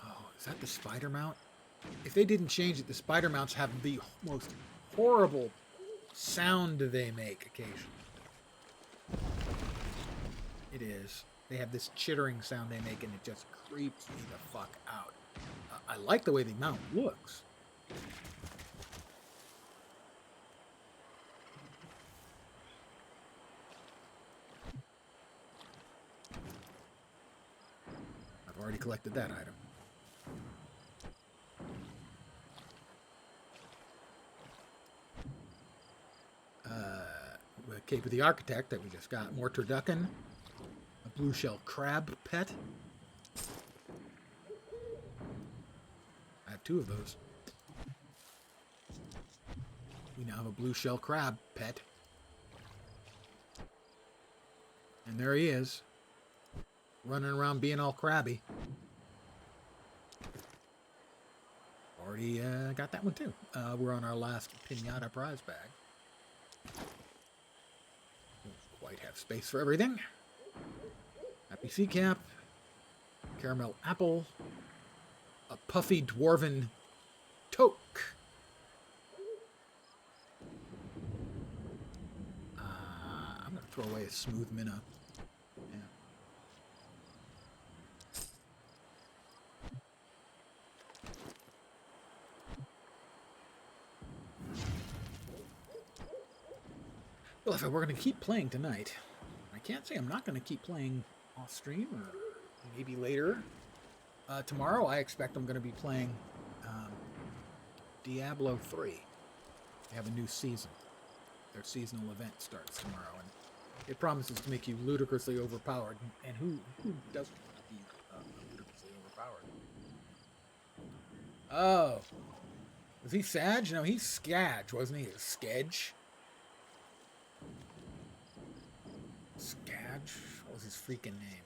Oh, is that the spider mount? If they didn't change it, the spider mounts have the most horrible sound they make occasionally. It is. They have this chittering sound they make, and it just creeps me the fuck out. I like the way the mount looks. I've already collected that item. Cape of the Architect that we just got. More turducken. A blue shell crab pet. I have two of those. We now have a blue shell crab pet. And there he is. Running around being all crabby. Already got that one too. We're on our last Pinata prize bag. Quite have space for everything. Happy sea cap, caramel apple, a puffy dwarven toque. I'm gonna throw away a smooth minnow. Yeah. Well, if I were going to keep playing tonight, I can't say I'm not going to keep playing off stream or maybe later. Tomorrow, I expect I'm going to be playing Diablo 3. They have a new season. Their seasonal event starts tomorrow, and it promises to make you ludicrously overpowered. And who doesn't want to be ludicrously overpowered? Oh. Was he Sag? No, he's Skadge, wasn't he? Skedge? Skadge? What was his freaking name?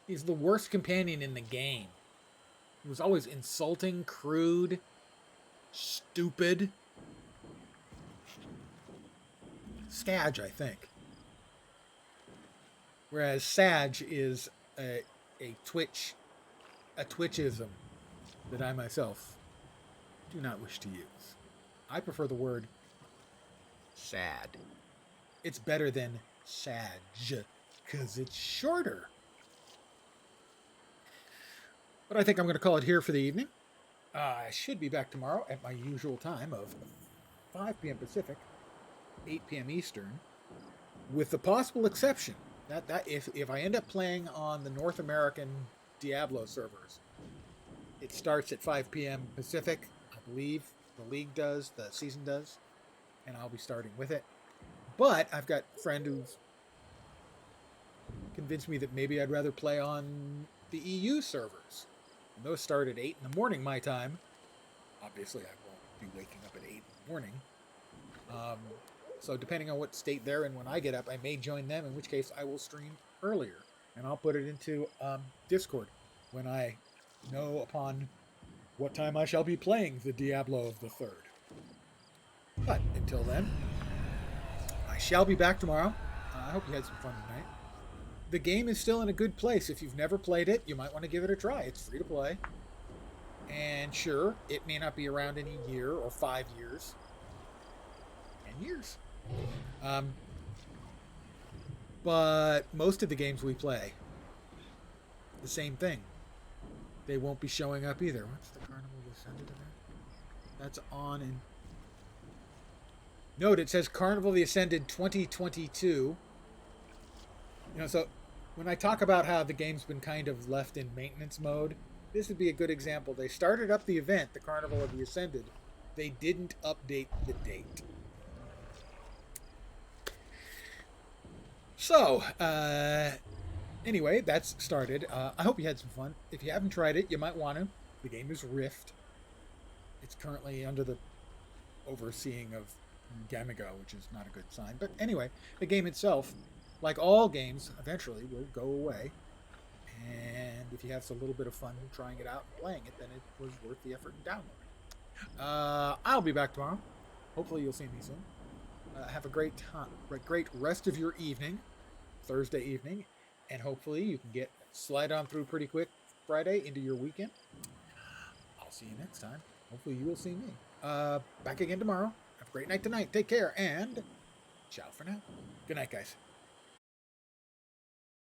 He's the worst companion in the game. He was always insulting, crude, stupid. Skadge, I think. Whereas Sag is a Twitchism that I myself do not wish to use. I prefer the word sad. It's better than Sag, because it's shorter. But I think I'm going to call it here for the evening. I should be back tomorrow at my usual time of 5 p.m. Pacific, 8 p.m. Eastern, with the possible exception that if I end up playing on the North American Diablo servers, it starts at 5 p.m. Pacific. I believe the league does, the season does, and I'll be starting with it. But I've got a friend who's convinced me that maybe I'd rather play on the EU servers. And those start at 8 in the morning my time. Obviously, I won't be waking up at 8 in the morning. So depending on what state they're in when I get up, I may join them, in which case I will stream earlier. And I'll put it into Discord when I know upon what time I shall be playing the Diablo of the Third. But until then, I shall be back tomorrow. I hope you had some fun tonight. The game is still in a good place. If you've never played it, you might want to give it a try. It's free to play. And sure, it may not be around in a year or 5 years. 10 years. But most of the games we play, the same thing. They won't be showing up either. What's the Carnival of the Ascended event? That's on in... Note, it says Carnival of the Ascended 2022. You know, so when I talk about how the game's been kind of left in maintenance mode, this would be a good example. They started up the event, the Carnival of the Ascended. They didn't update the date. So, anyway, that's started. I hope you had some fun. If you haven't tried it, you might want to. The game is Rift. It's currently under the overseeing of Gamigo, which is not a good sign. But anyway, the game itself, like all games, eventually will go away. And if you have a little bit of fun trying it out and playing it, then it was worth the effort in downloading. I'll be back tomorrow. Hopefully you'll see me soon. Have a great time, great rest of your evening, Thursday evening, and hopefully you can slide on through pretty quick Friday into your weekend. I'll see you next time. Hopefully you will see me. Back again tomorrow. Have a great night tonight. Take care, and ciao for now. Good night, guys.